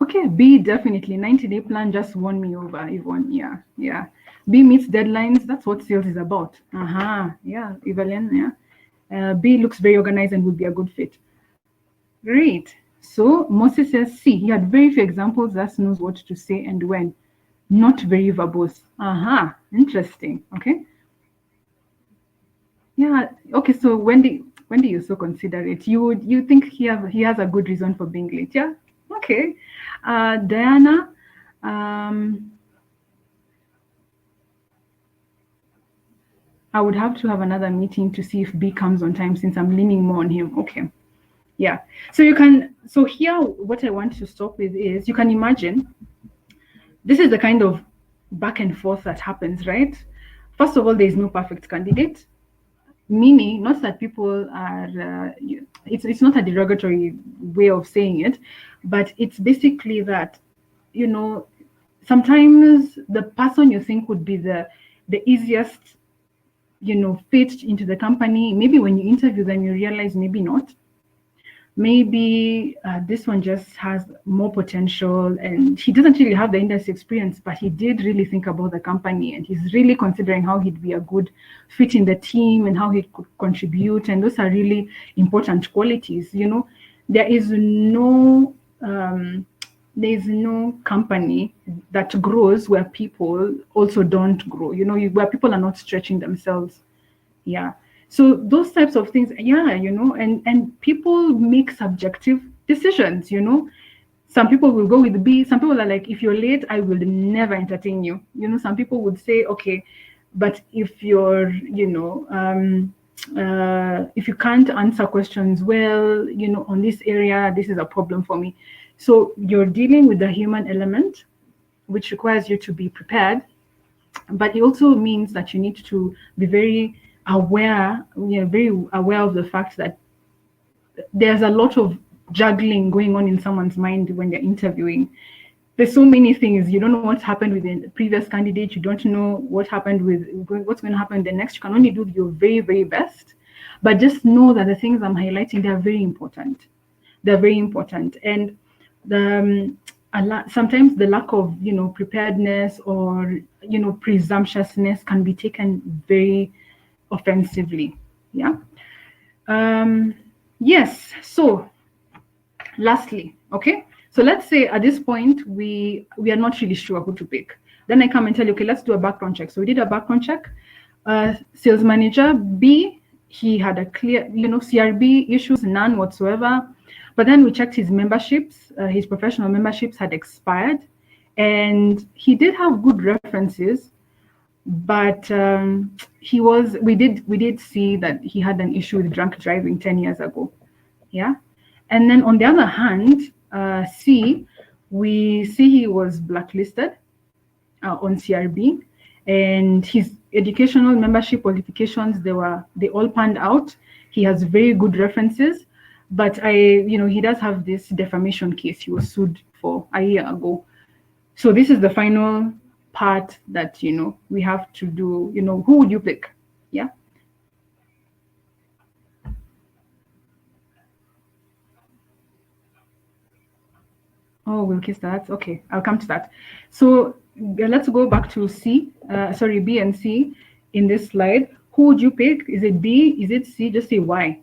S1: okay, B definitely 90-day plan just won me over, Yvonne. Yeah. B meets deadlines. That's what sales is about. Yeah, Evelyn. Yeah. B looks very organized and would be a good fit. Great. So Moses says C. He had very few examples. That knows what to say and when. Not very verbose. Interesting. Okay. Yeah. Okay. So when do you so consider it? You think he has a good reason for being late? Yeah. Okay. Diana. I would have to have another meeting to see if B comes on time since I'm leaning more on him. Okay. Yeah. So here, what I want to stop with is you can imagine this is the kind of back and forth that happens, right? First of all, there is no perfect candidate, meaning not that people are, it's not a derogatory way of saying it, but it's basically that, sometimes the person you think would be the easiest, fit into the company, maybe when you interview them, you realize maybe not. maybe this one just has more potential, and he doesn't really have the industry experience, but he did really think about the company, and he's really considering how he'd be a good fit in the team and how he could contribute. And those are really important qualities. There is no company that grows where people also don't grow, where people are not stretching themselves. Yeah. So those types of things, yeah, and people make subjective decisions. Some people will go with B. Some people are like, if you're late, I will never entertain you. Some people would say, okay, but if you're, if you can't answer questions well, on this area, this is a problem for me. So you're dealing with the human element, which requires you to be prepared, but it also means that you need to be very aware, very aware of the fact that there's a lot of juggling going on in someone's mind when they're interviewing. There's so many things. You don't know what's happened with the previous candidate. You don't know what's going to happen the next. You can only do your very, very best. But just know that the things I'm highlighting, they're very important. They're very important. And sometimes the lack of, preparedness or, presumptuousness can be taken very offensively. Yeah. Yes. So lastly, okay. So let's say at this point, we are not really sure who to pick. Then I come and tell you, okay, let's do a background check. So we did a background check. Sales manager B, he had a clear, CRB issues, none whatsoever. But then we checked his memberships. His professional memberships had expired. And he did have good references, but we did see that he had an issue with drunk driving 10 years ago. Yeah. And then on the other hand, C, we see he was blacklisted on CRB, and his educational membership qualifications, they all panned out. He has very good references, but he does have this defamation case he was sued for a year ago. So this is the final part that we have to do. Who would you pick? Yeah. Oh, we'll kiss that. Okay, I'll come to that. So let's go back to B and C in this slide. Who would you pick? Is it B? Is it C? Just say why.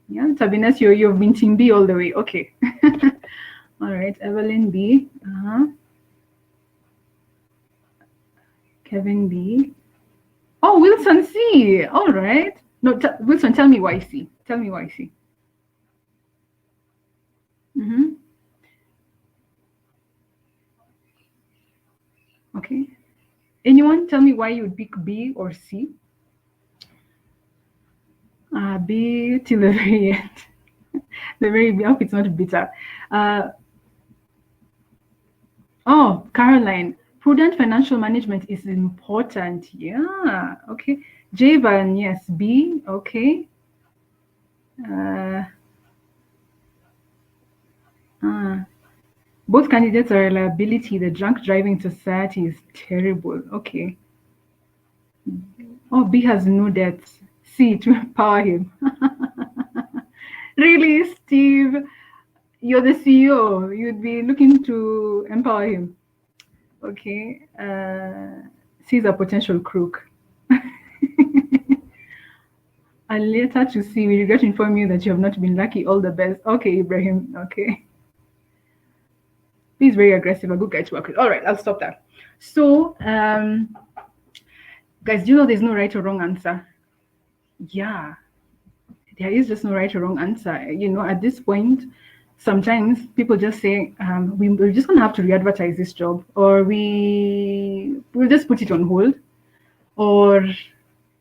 S1: Yeah, Tabines, you've been team B all the way. Okay. All right, Evelyn B. Kevin B. Oh, Wilson C. All right. No, Wilson, tell me why C. Tell me why C. Mm-hmm. Okay. Anyone tell me why you would pick B or C? B till the very end. The very end. I hope it's not bitter. Oh, Caroline. Prudent financial management is important. Yeah. Okay. Javan, yes. B. Okay. Both candidates are a liability. The drunk driving society is terrible. Okay. Oh, B has no debts. C, to empower him. Really, Steve? You're the CEO. You'd be looking to empower him. Okay. C is a potential crook. A letter to C. We regret to inform you that you have not been lucky. All the best. Okay, Ibrahim. Okay. He's very aggressive. A good guy to work with. All right, I'll stop that. So, guys, do you know there's no right or wrong answer? Yeah, there is just no right or wrong answer. At this point, sometimes people just say, we're just going to have to re-advertise this job, or we'll just put it on hold, or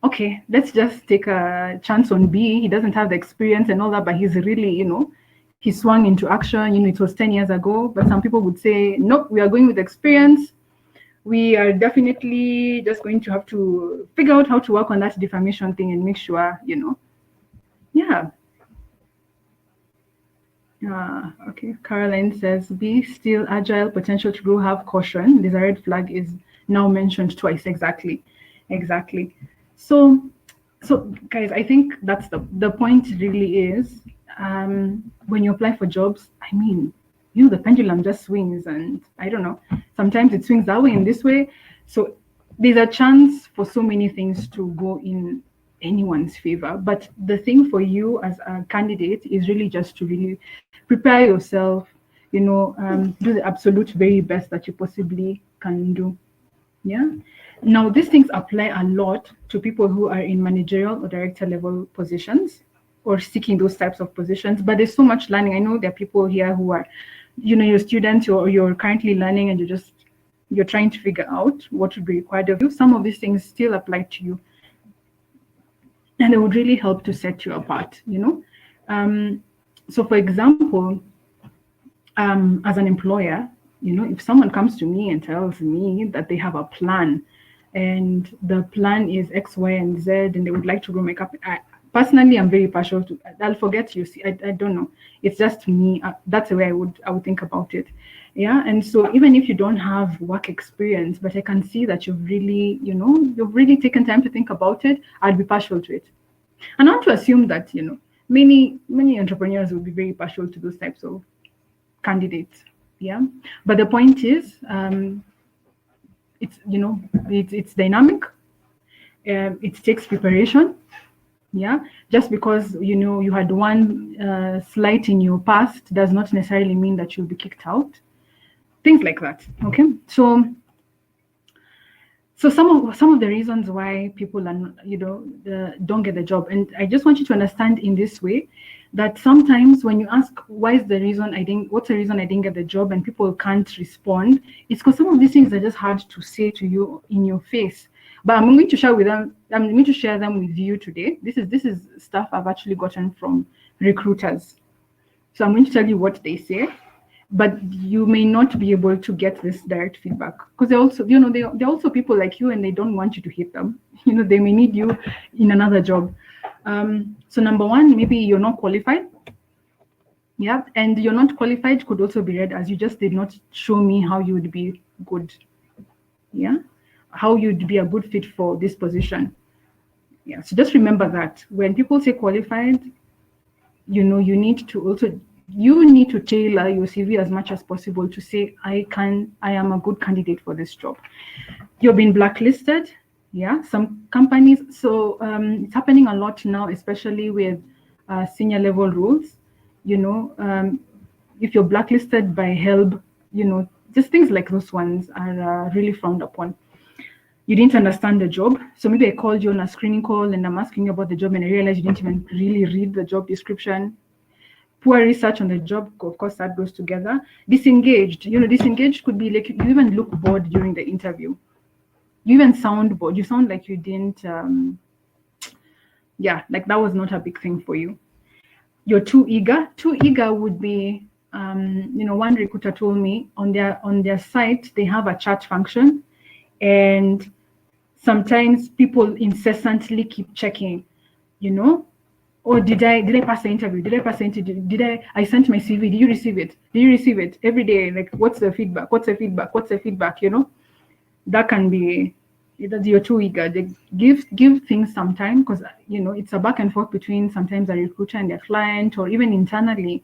S1: okay, let's just take a chance on B. He doesn't have the experience and all that, but he's really, he swung into action. It was 10 years ago, but some people would say, nope, we are going with experience. We are definitely just going to have to figure out how to work on that defamation thing and make sure, yeah. Okay, Caroline says, be still agile, potential to grow, have caution. There's a red flag is now mentioned twice. Exactly. So guys, I think that's the point really is, when you apply for jobs, I mean, the pendulum just swings, and I don't know, sometimes it swings that way and this way. So there's a chance for so many things to go in anyone's favor. But the thing for you as a candidate is really just to really prepare yourself, do the absolute very best that you possibly can do. Yeah. Now, these things apply a lot to people who are in managerial or director level positions or seeking those types of positions. But there's so much learning. I know there are people here who are, you're students or you're currently learning and you're trying to figure out what would be required of you. Some of these things still apply to you. And it would really help to set you apart, So, for example, as an employer, if someone comes to me and tells me that they have a plan and the plan is X, Y, and Z, and they would like to grow makeup, personally, I'm very partial to. I'll forget you. See, I don't know. It's just me. That's the way I would think about it. Yeah. And so even if you don't have work experience, but I can see that you've really taken time to think about it, I'd be partial to it. And I want to assume that many entrepreneurs will be very partial to those types of candidates. Yeah. But the point is, it's dynamic. It takes preparation. Yeah. Just because you had one slight in your past does not necessarily mean that you'll be kicked out. Things like that. Okay. So some of the reasons why people are don't get the job, and I just want you to understand in this way that sometimes when you ask what's the reason I didn't get the job, and people can't respond, it's because some of these things are just hard to say to you in your face. But I'm going to share them with you today. This is stuff I've actually gotten from recruiters. So I'm going to tell you what they say, but you may not be able to get this direct feedback because they're also people like you, and they don't want you to hate them. They may need you in another job. So number one, maybe you're not qualified. Yeah, and you're not qualified could also be read as you just did not show me how you would be good. Yeah, how you'd be a good fit for this position. Yeah, so just remember that when people say qualified, you need to tailor your CV as much as possible to say, I am a good candidate for this job. You've been blacklisted. Yeah, some companies. So it's happening a lot now, especially with senior level roles. If you're blacklisted by HELB, just things like those ones are really frowned upon. You didn't understand the job. So maybe I called you on a screening call and I'm asking you about the job and I realized you didn't even really read the job description. Poor research on the job, of course, that goes together. Disengaged. Disengaged could be like you even look bored during the interview. You even sound bored. You sound like you didn't, like that was not a big thing for you. You're too eager. Too eager would be, one recruiter told me on their site, they have a chat function, and sometimes people incessantly keep checking, or did I pass the interview? Did I pass the interview? I sent my CV. Did you receive it? Did you receive it? Every day, like, what's the feedback? What's the feedback? What's the feedback? That can be, you're too eager. They give things some time because, it's a back and forth between sometimes a recruiter and their client, or even internally.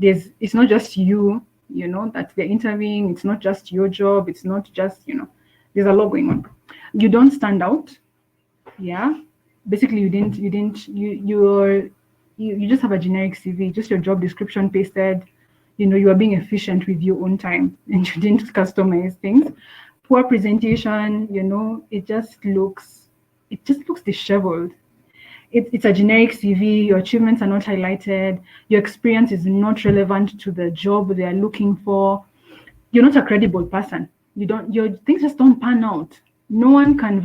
S1: It's not just you, that they're interviewing. It's not just your job. It's not just, there's a lot going on. You don't stand out. Yeah. Basically, you just have a generic CV, just your job description pasted. You are being efficient with your own time, and you didn't customize things. Poor presentation, it just looks disheveled. It's a generic CV. Your achievements are not highlighted. Your experience is not relevant to the job they are looking for. You're not a credible person. Your things just don't pan out. No one can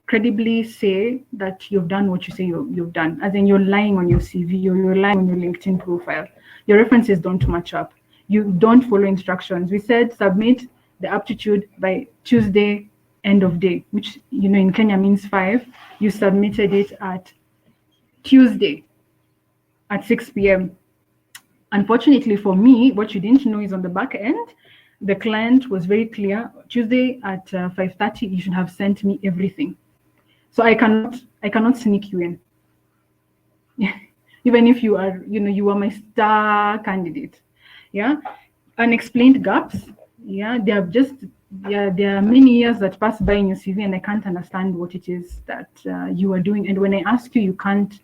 S1: credibly say that you've done what you say you've done. As in, you're lying on your CV or you're lying on your LinkedIn profile. Your references don't match up. You don't follow instructions. We said submit the aptitude by Tuesday, end of day, which in Kenya means 5. You submitted it at Tuesday at 6 p.m. Unfortunately for me, what you didn't know is on the back end, the client was very clear. Tuesday at 5:30, you should have sent me everything. So I cannot sneak you in. even if you are, you are my star candidate. Yeah. Unexplained gaps. Yeah. There are many years that pass by in your CV and I can't understand what it is that you are doing. And when I ask you, you can't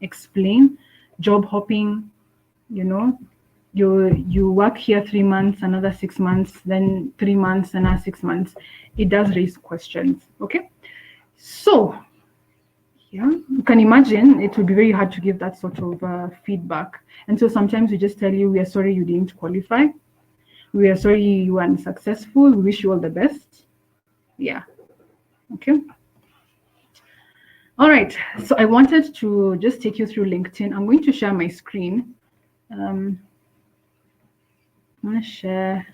S1: explain. Job hopping, you work here 3 months, another 6 months, then 3 months, another 6 months. It does raise questions. Okay. So yeah, you can imagine it would be very hard to give that sort of feedback. And so sometimes we just tell you, we are sorry you didn't qualify. We are sorry you were unsuccessful. We wish you all the best. Yeah. Okay. All right. So I wanted to just take you through LinkedIn. I'm going to share my screen. I'm going to share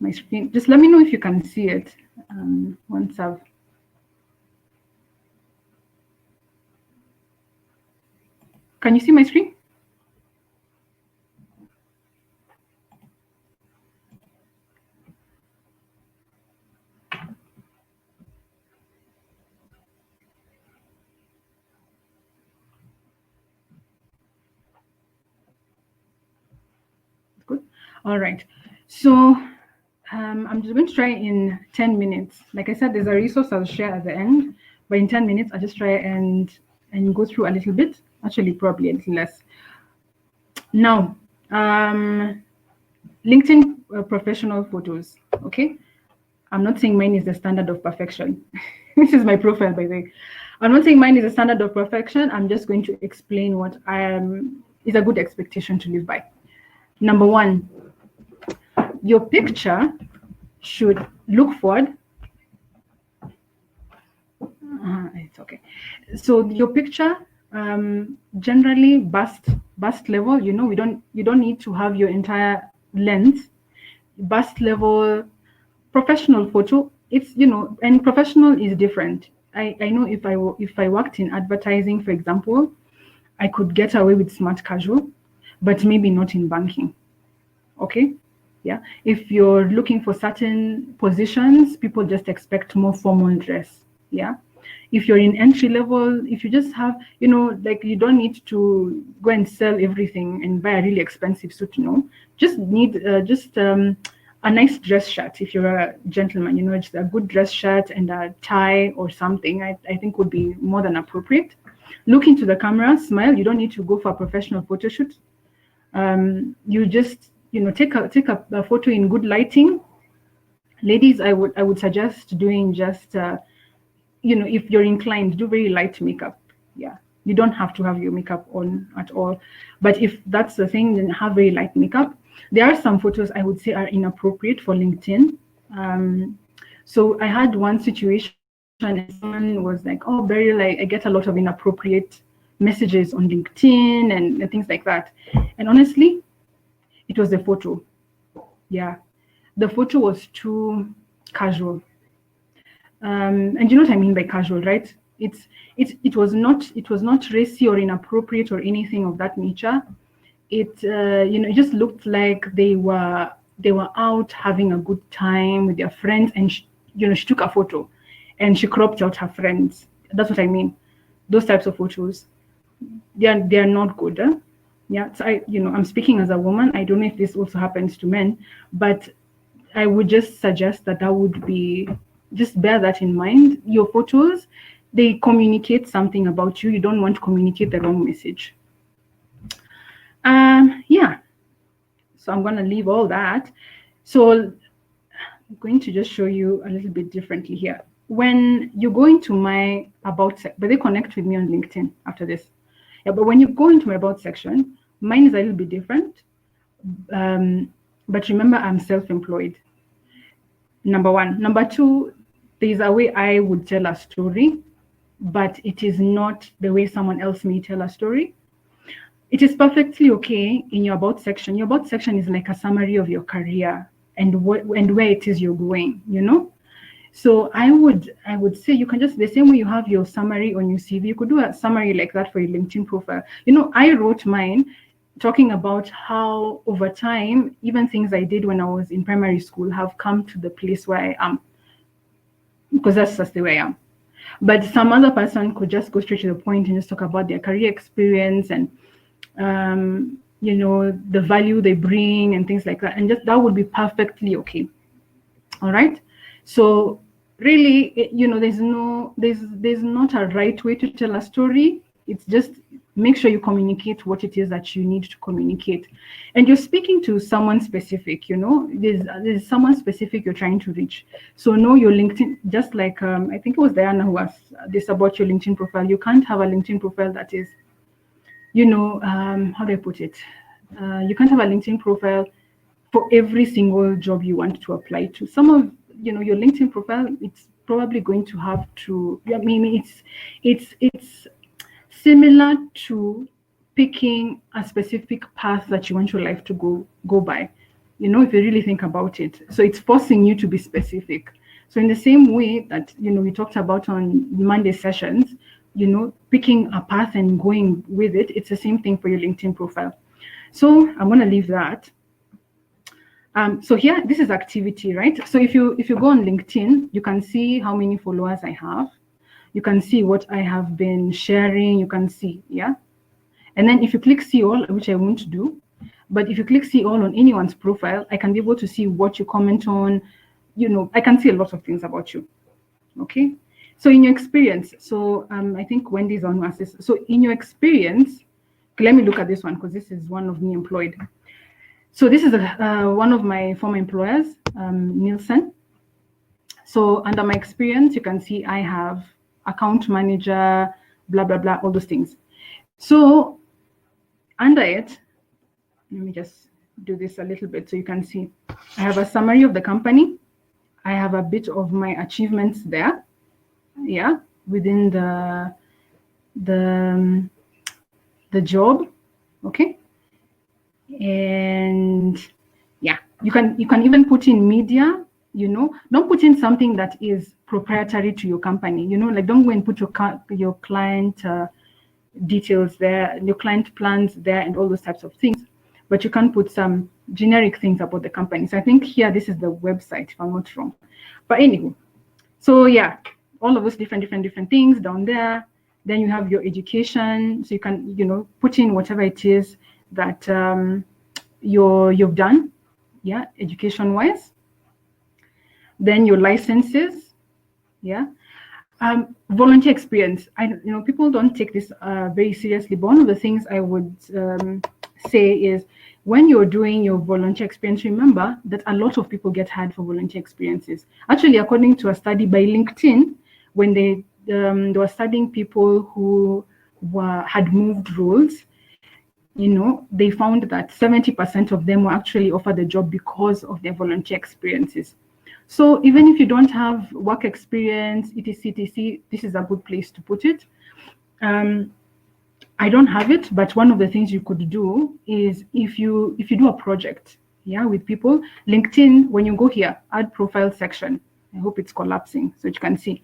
S1: my screen. Just let me know if you can see it once I've. Can you see my screen? Good. All right. So I'm just going to try in 10 minutes. Like I said, there's a resource I'll share at the end, but in 10 minutes, I'll just try and go through a little bit, actually probably a little less. Now, LinkedIn professional photos, okay? I'm not saying mine is the standard of perfection. This is my profile, by the way. I'm not saying mine is a standard of perfection. I'm just going to explain what is a good expectation to live by. Number one, your picture should look forward. It's okay. So your picture, generally bust level. You don't need to have your entire length. Bust level, professional photo. It's and professional is different. I know if I worked in advertising, for example, I could get away with smart casual, but maybe not in banking. Okay. Yeah. If you're looking for certain positions, people just expect more formal dress. Yeah. If you're in entry level, if you just have, like you don't need to go and sell everything and buy a really expensive suit, just need a nice dress shirt. If you're a gentleman, just a good dress shirt and a tie or something, I think would be more than appropriate. Look into the camera, smile. You don't need to go for a professional photo shoot. You just take a photo in good lighting. Ladies, I would suggest doing just if you're inclined, do very light makeup. Yeah, you don't have to have your makeup on at all, but if that's the thing, then have very light makeup. There are some photos I would say are inappropriate for LinkedIn. So I had one situation and someone was like, oh, Beryle, I get a lot of inappropriate messages on LinkedIn and things like that. And honestly, it was the photo. Yeah, the photo was too casual. And you know what I mean by casual, right? It was not racy or inappropriate or anything of that nature. It it just looked like they were out having a good time with their friends, and she took a photo and she cropped out her friends. That's what I mean. Those types of photos, they are not good. Huh? Yeah, so I'm speaking as a woman. I don't know if this also happens to men, but I would just suggest that would be, just bear that in mind. Your photos, they communicate something about you. You don't want to communicate the wrong message. Yeah, so I'm going to leave all that. So I'm going to just show you a little bit differently here. When you go into my about section, but they connect with me on LinkedIn after this. Yeah, but when you go into my about section, mine is a little bit different. But remember, I'm self-employed. Number one. Number two, there's a way I would tell a story, but it is not the way someone else may tell a story. It is perfectly okay in your about section. Your about section is like a summary of your career and where it is you're going, So I would say you can just, the same way you have your summary on your CV, you could do a summary like that for your LinkedIn profile. I wrote mine talking about how over time, even things I did when I was in primary school have come to the place where I am, because that's just the way I am. But some other person could just go straight to the point and just talk about their career experience and the value they bring and things like that, and just that would be perfectly okay. All right. So really, there's not a right way to tell a story. It's just make sure you communicate what it is that you need to communicate, and you're speaking to someone specific. There's someone specific you're trying to reach. So know your LinkedIn. Just like I think it was Diana who asked this about your LinkedIn profile. You can't have a LinkedIn profile that is, how do I put it? You can't have a LinkedIn profile for every single job you want to apply to. Some of your LinkedIn profile, it's probably going to have to. I mean, it's similar to picking a specific path that you want your life to go by. If you really think about it, so it's forcing you to be specific. So in the same way that we talked about on Monday sessions, picking a path and going with it, it's the same thing for your LinkedIn profile. So I'm going to leave that. So here, this is activity, right? So if you go on LinkedIn, you can see how many followers I have. You can see what I have been sharing. You can see, yeah. And then if you click see all, which I won't do, but if you click see all on anyone's profile, I can be able to see what you comment on. I can see a lot of things about you. Okay. So in your experience, so I think Wendy's on assist. So in your experience, let me look at this one because this is one of me employed. So this is one of my former employers, Nielsen. So under my experience, you can see I have account manager, blah, blah, blah, all those things. So under it, let me just do this a little bit so you can see. I have a summary of the company. I have a bit of my achievements there. Yeah, within the job. Okay. And yeah, you can even put in media. Don't put in something that is proprietary to your company. Like don't go and put your client details there, your client plans there, and all those types of things. But you can put some generic things about the company. So I think here this is the website, if I'm not wrong. But anyway, so yeah, all of those different things down there. Then you have your education, so you can put in whatever it is that you've done, yeah, education wise. Then your licenses, yeah. Volunteer experience. People don't take this very seriously, but one of the things I would say is when you're doing your volunteer experience, remember that a lot of people get hired for volunteer experiences. Actually, according to a study by LinkedIn, when they were studying people who had moved roles, they found that 70% of them were actually offered the job because of their volunteer experiences. So even if you don't have work experience, etc., this is a good place to put it. I don't have it, but one of the things you could do is if you do a project, yeah, with people, LinkedIn, when you go here, add profile section. I hope it's collapsing so you can see.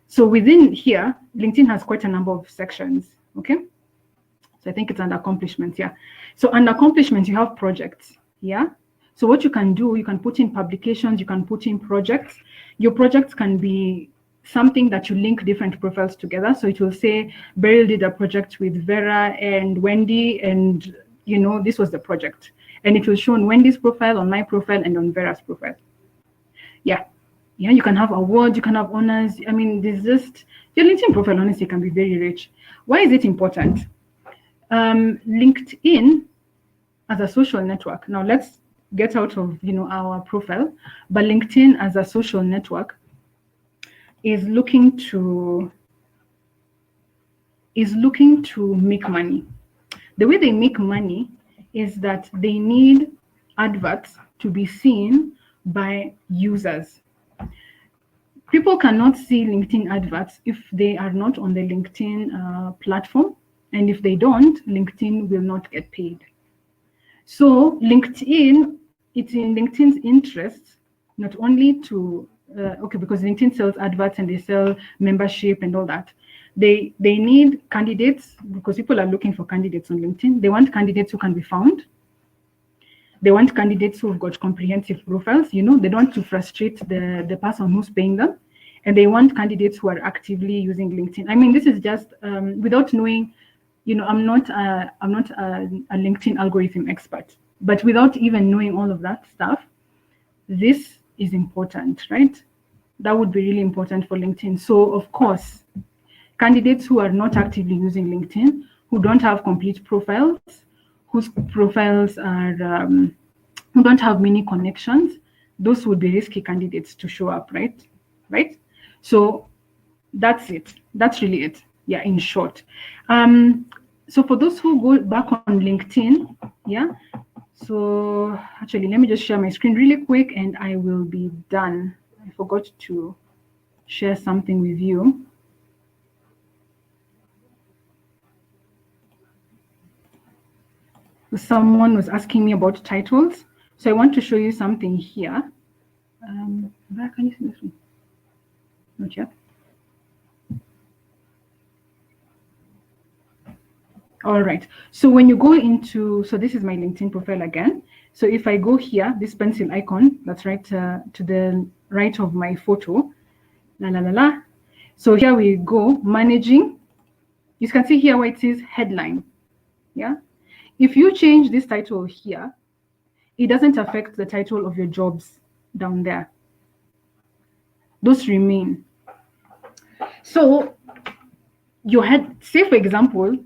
S1: So within here, LinkedIn has quite a number of sections, okay? So I think it's under accomplishments, yeah. So under accomplishments, you have projects, yeah? So what you can do, you can put in publications, you can put in projects. Your projects can be something that you link different profiles together. So it will say, Beryle did a project with Vera and Wendy, and this was the project. And it will show on Wendy's profile, on my profile, and on Vera's profile. Yeah. Yeah, you can have awards, you can have honors. I mean, there's just, your LinkedIn profile, honestly, can be very rich. Why is it important? LinkedIn as a social network. Now let's get out of our profile, but LinkedIn as a social network is looking to make money. The way they make money is that they need adverts to be seen by users. People cannot see LinkedIn adverts if they are not on the LinkedIn platform, and if they don't, LinkedIn will not get paid. So LinkedIn, it's in LinkedIn's interest not only to because LinkedIn sells adverts and they sell membership and all that. They need candidates because people are looking for candidates on LinkedIn. They want candidates who can be found. They want candidates who've got comprehensive profiles. They don't want to frustrate the person who's paying them. and they want candidates who are actively using LinkedIn. I mean, this is just without knowing, I'm not a LinkedIn algorithm expert, but without even knowing all of that stuff, this is important, right? That would be really important for LinkedIn. So of course, candidates who are not actively using LinkedIn, who don't have complete profiles, whose profiles are who don't have many connections, those would be risky candidates to show up, right? So that's it. That's really it. Yeah, in short. So for those who go back on LinkedIn, yeah. So actually, let me just share my screen really quick and I will be done. I forgot to share something with you. Someone was asking me about titles. So I want to show you something here. Where can you see this one? Not yet. All right. So when you go into, so this is my LinkedIn profile again. So if I go here, this pencil icon, that's right to the right of my photo. So here we go, managing. You can see here where it says headline. Yeah. If you change this title here, it doesn't affect the title of your jobs down there. Those remain. So you had, say for example,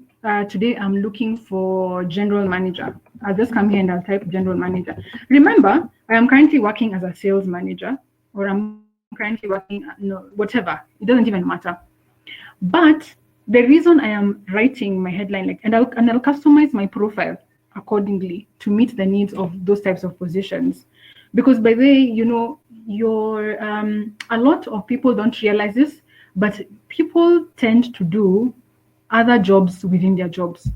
S1: today I'm looking for general manager. I'll just come here and I'll type general manager. Remember, I am currently working as a sales manager, or I'm currently working, whatever. It doesn't even matter. But the reason I am writing my headline, and I'll customize my profile accordingly to meet the needs of those types of positions. Because by the way, a lot of people don't realize this, but people tend to do other jobs within their jobs.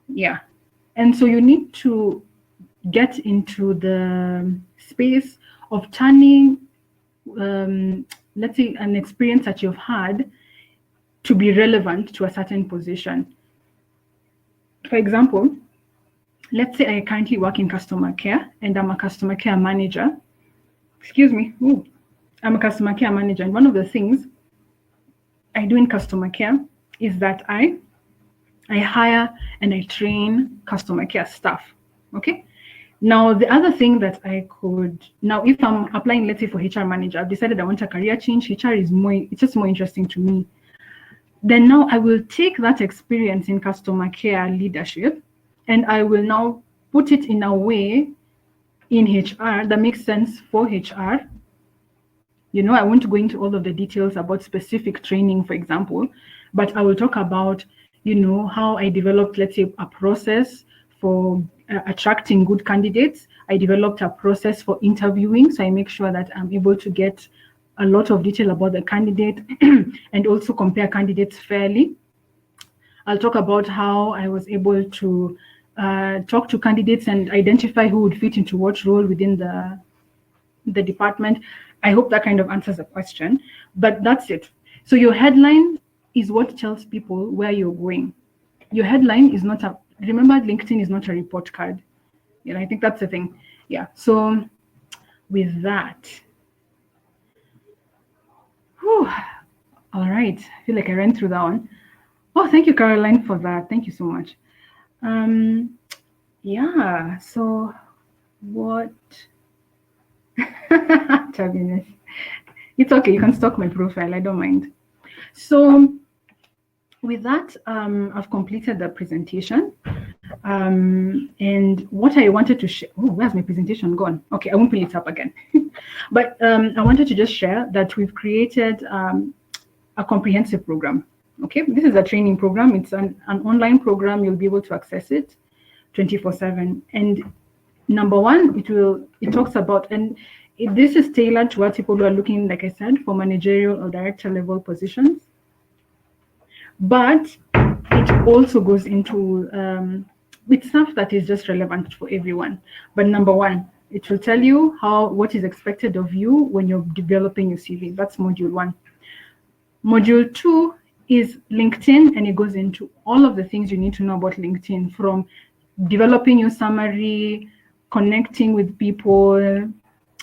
S1: Yeah. And so you need to get into the space of turning, let's say, an experience that you've had to be relevant to a certain position. For example, let's say I currently work in customer care and I'm a customer care manager. Excuse me. Ooh. I'm a customer care manager. And one of the things I do in customer care is that I hire and I train customer care staff. Okay. Now, the other thing that I could, now if I'm applying, let's say for HR manager, I've decided I want a career change. HR is it's just more interesting to me. Then now I will take that experience in customer care leadership and I will now put it in a way in HR that makes sense for HR. I won't go into all of the details about specific training, for example, but I will talk about, how I developed, let's say, a process for attracting good candidates. I developed a process for interviewing. So I make sure that I'm able to get a lot of detail about the candidate and also compare candidates fairly. I'll talk about how I was able to talk to candidates and identify who would fit into what role within the department. I hope that kind of answers the question, but that's it. So your headline is what tells people where you're going. Your headline is not remember, LinkedIn is not a report card. I think that's the thing. Yeah. So with that, all right. I feel like I ran through that one. Oh, thank you, Caroline, for that. Thank you so much. Yeah. So what? It's okay. You can stalk my profile. I don't mind. So with that, I've completed the presentation. And what I wanted to share, where's my presentation gone? Okay, I won't pull it up again. But I wanted to just share that we've created a comprehensive program. Okay, this is a training program. It's an online program. You'll be able to access it 24/7. And number one, it talks about, and this is tailored to what people who are looking, like I said, for managerial or director level positions. But it also goes into with stuff that is just relevant for everyone. But number one, it will tell you what is expected of you when you're developing your CV. That's module 1. Module 2 is LinkedIn, and it goes into all of the things you need to know about LinkedIn, from developing your summary, connecting with people,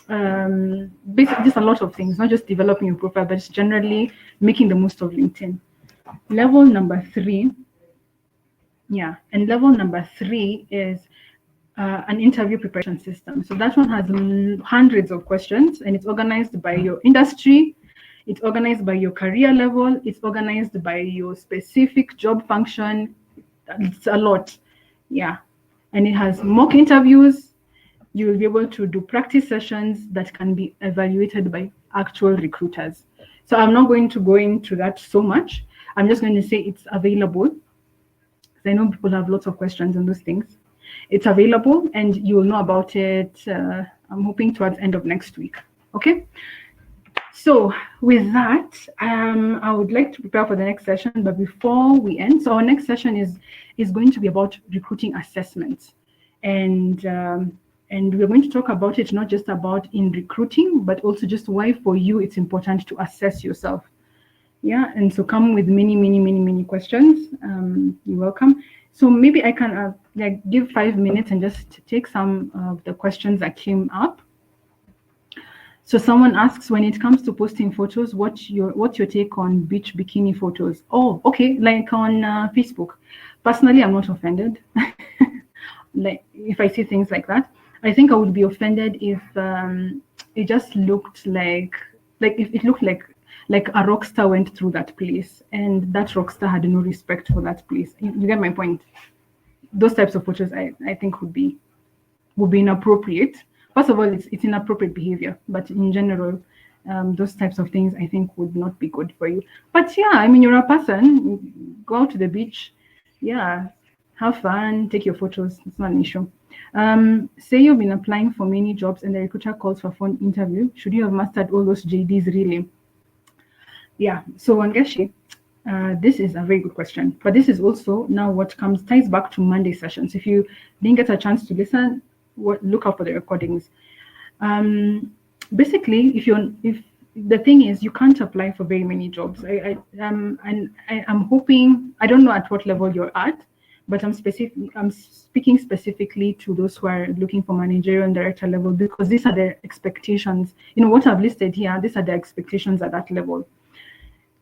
S1: basically just a lot of things, not just developing your profile, but just generally making the most of LinkedIn. Level number 3, yeah, and level number 3 is an interview preparation system. So that one has hundreds of questions, and it's organized by your industry, it's organized by your career level, it's organized by your specific job function. It's a lot, yeah. And it has mock interviews. You will be able to do practice sessions that can be evaluated by actual recruiters. So I'm not going to go into that so much. I'm just going to say it's available. I know people have lots of questions on those things. It's available, and you will know about it, I'm hoping towards the end of next week. Okay? So with that, I would like to prepare for the next session, but before we end, so our next session is going to be about recruiting assessments. And we're going to talk about it, not just about in recruiting, but also just why for you it's important to assess yourself. Yeah, and so come with many questions. You're welcome. So maybe I can give 5 minutes and just take some of the questions that came up. So someone asks, when it comes to posting photos, what's your take on beach bikini photos? Oh, okay, like on Facebook. Personally, I'm not offended. Like if I see things like that, I think I would be offended if it just looked like if it looked like a rock star went through that place and that rock star had no respect for that place. You get my point? Those types of photos I think would be inappropriate. First of all, it's inappropriate behavior, but in general, those types of things I think would not be good for you. But yeah, I mean, you're a person, go out to the beach, yeah, have fun, take your photos, it's not an issue. Say you've been applying for many jobs and the recruiter calls for phone interview. Should you have mastered all those JDs really? Yeah, so Wangeshi, this is a very good question, but this is also now what ties back to Monday sessions. If you didn't get a chance to listen, look out for the recordings. Basically, if the thing is, you can't apply for very many jobs. I'm hoping, I don't know at what level you're at, but I'm speaking specifically to those who are looking for managerial and director level, because these are the expectations. What I've listed here, these are the expectations at that level.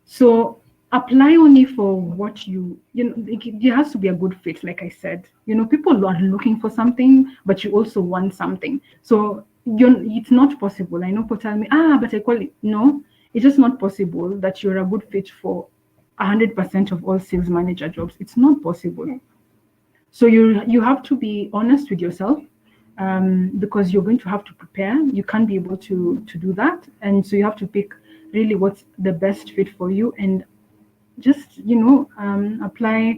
S1: So apply only for what there has to be a good fit, like I said. People are looking for something, but you also want something. So it's not possible. I know people tell me, but I call it. No, it's just not possible that you're a good fit for 100% of all sales manager jobs. It's not possible. So you have to be honest with yourself, because you're going to have to prepare. You can't be able to do that. And so you have to pick really what's the best fit for you and just, apply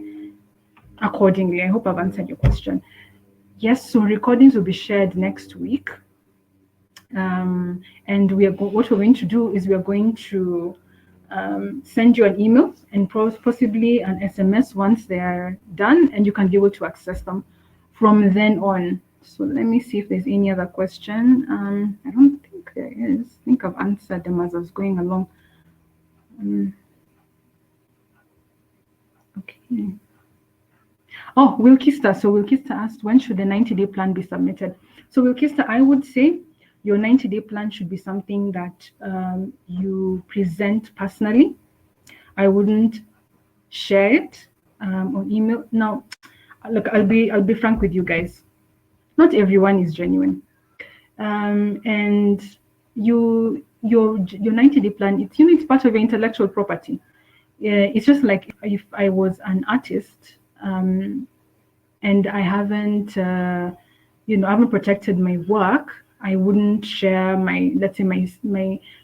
S1: accordingly. I hope I've answered your question. Yes, so recordings will be shared next week. And what we're going to do is we are going to send you an email and possibly an SMS once they are done, and you can be able to access them from then on. So let me see if there's any other question. I don't think there is. I think I've answered them as I was going along. Okay. Oh, Wilkista. So Wilkista asked, when should the 90-day plan be submitted? So Wilkista, I would say your 90-day plan should be something that you present personally. I wouldn't share it on email. Now, look, I'll be frank with you guys. Not everyone is genuine, and your 90-day plan. It's part of your intellectual property. It's just like if I was an artist, and I haven't, I haven't protected my work. I wouldn't share my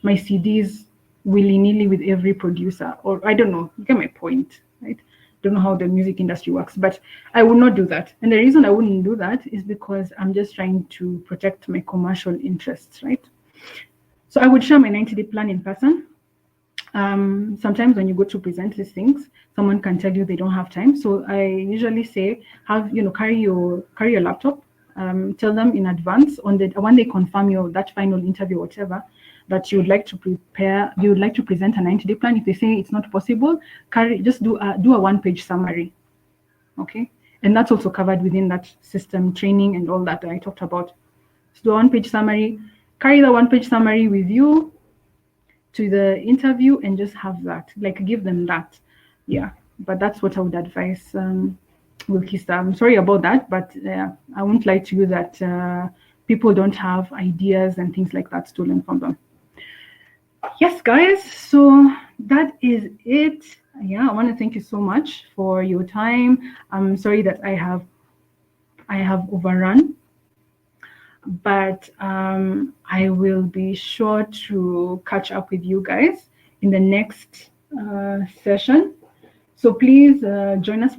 S1: CDs willy-nilly with every producer, or I don't know. You get my point, right? Don't know how the music industry works, but I would not do that. And the reason I wouldn't do that is because I'm just trying to protect my commercial interests, right? So I would share my 90-day plan in person. Sometimes when you go to present these things, someone can tell you they don't have time. So I usually say, carry your laptop. Tell them in advance when they confirm that final interview, whatever, that you would like to prepare, you would like to present a 90-day plan. If they say it's not possible, just do a one-page summary, okay? And that's also covered within that system training and all that I talked about. So do a one-page summary, carry the one-page summary with you to the interview and just have that, like give them that. Yeah, but that's what I would advise. Wilkista, I'm sorry about that, but I won't lie to you that people don't have ideas and things like that stolen from them. Yes, guys, so that is it. Yeah, I want to thank you so much for your time. I'm sorry that I have overrun, but I will be sure to catch up with you guys in the next session. So please join us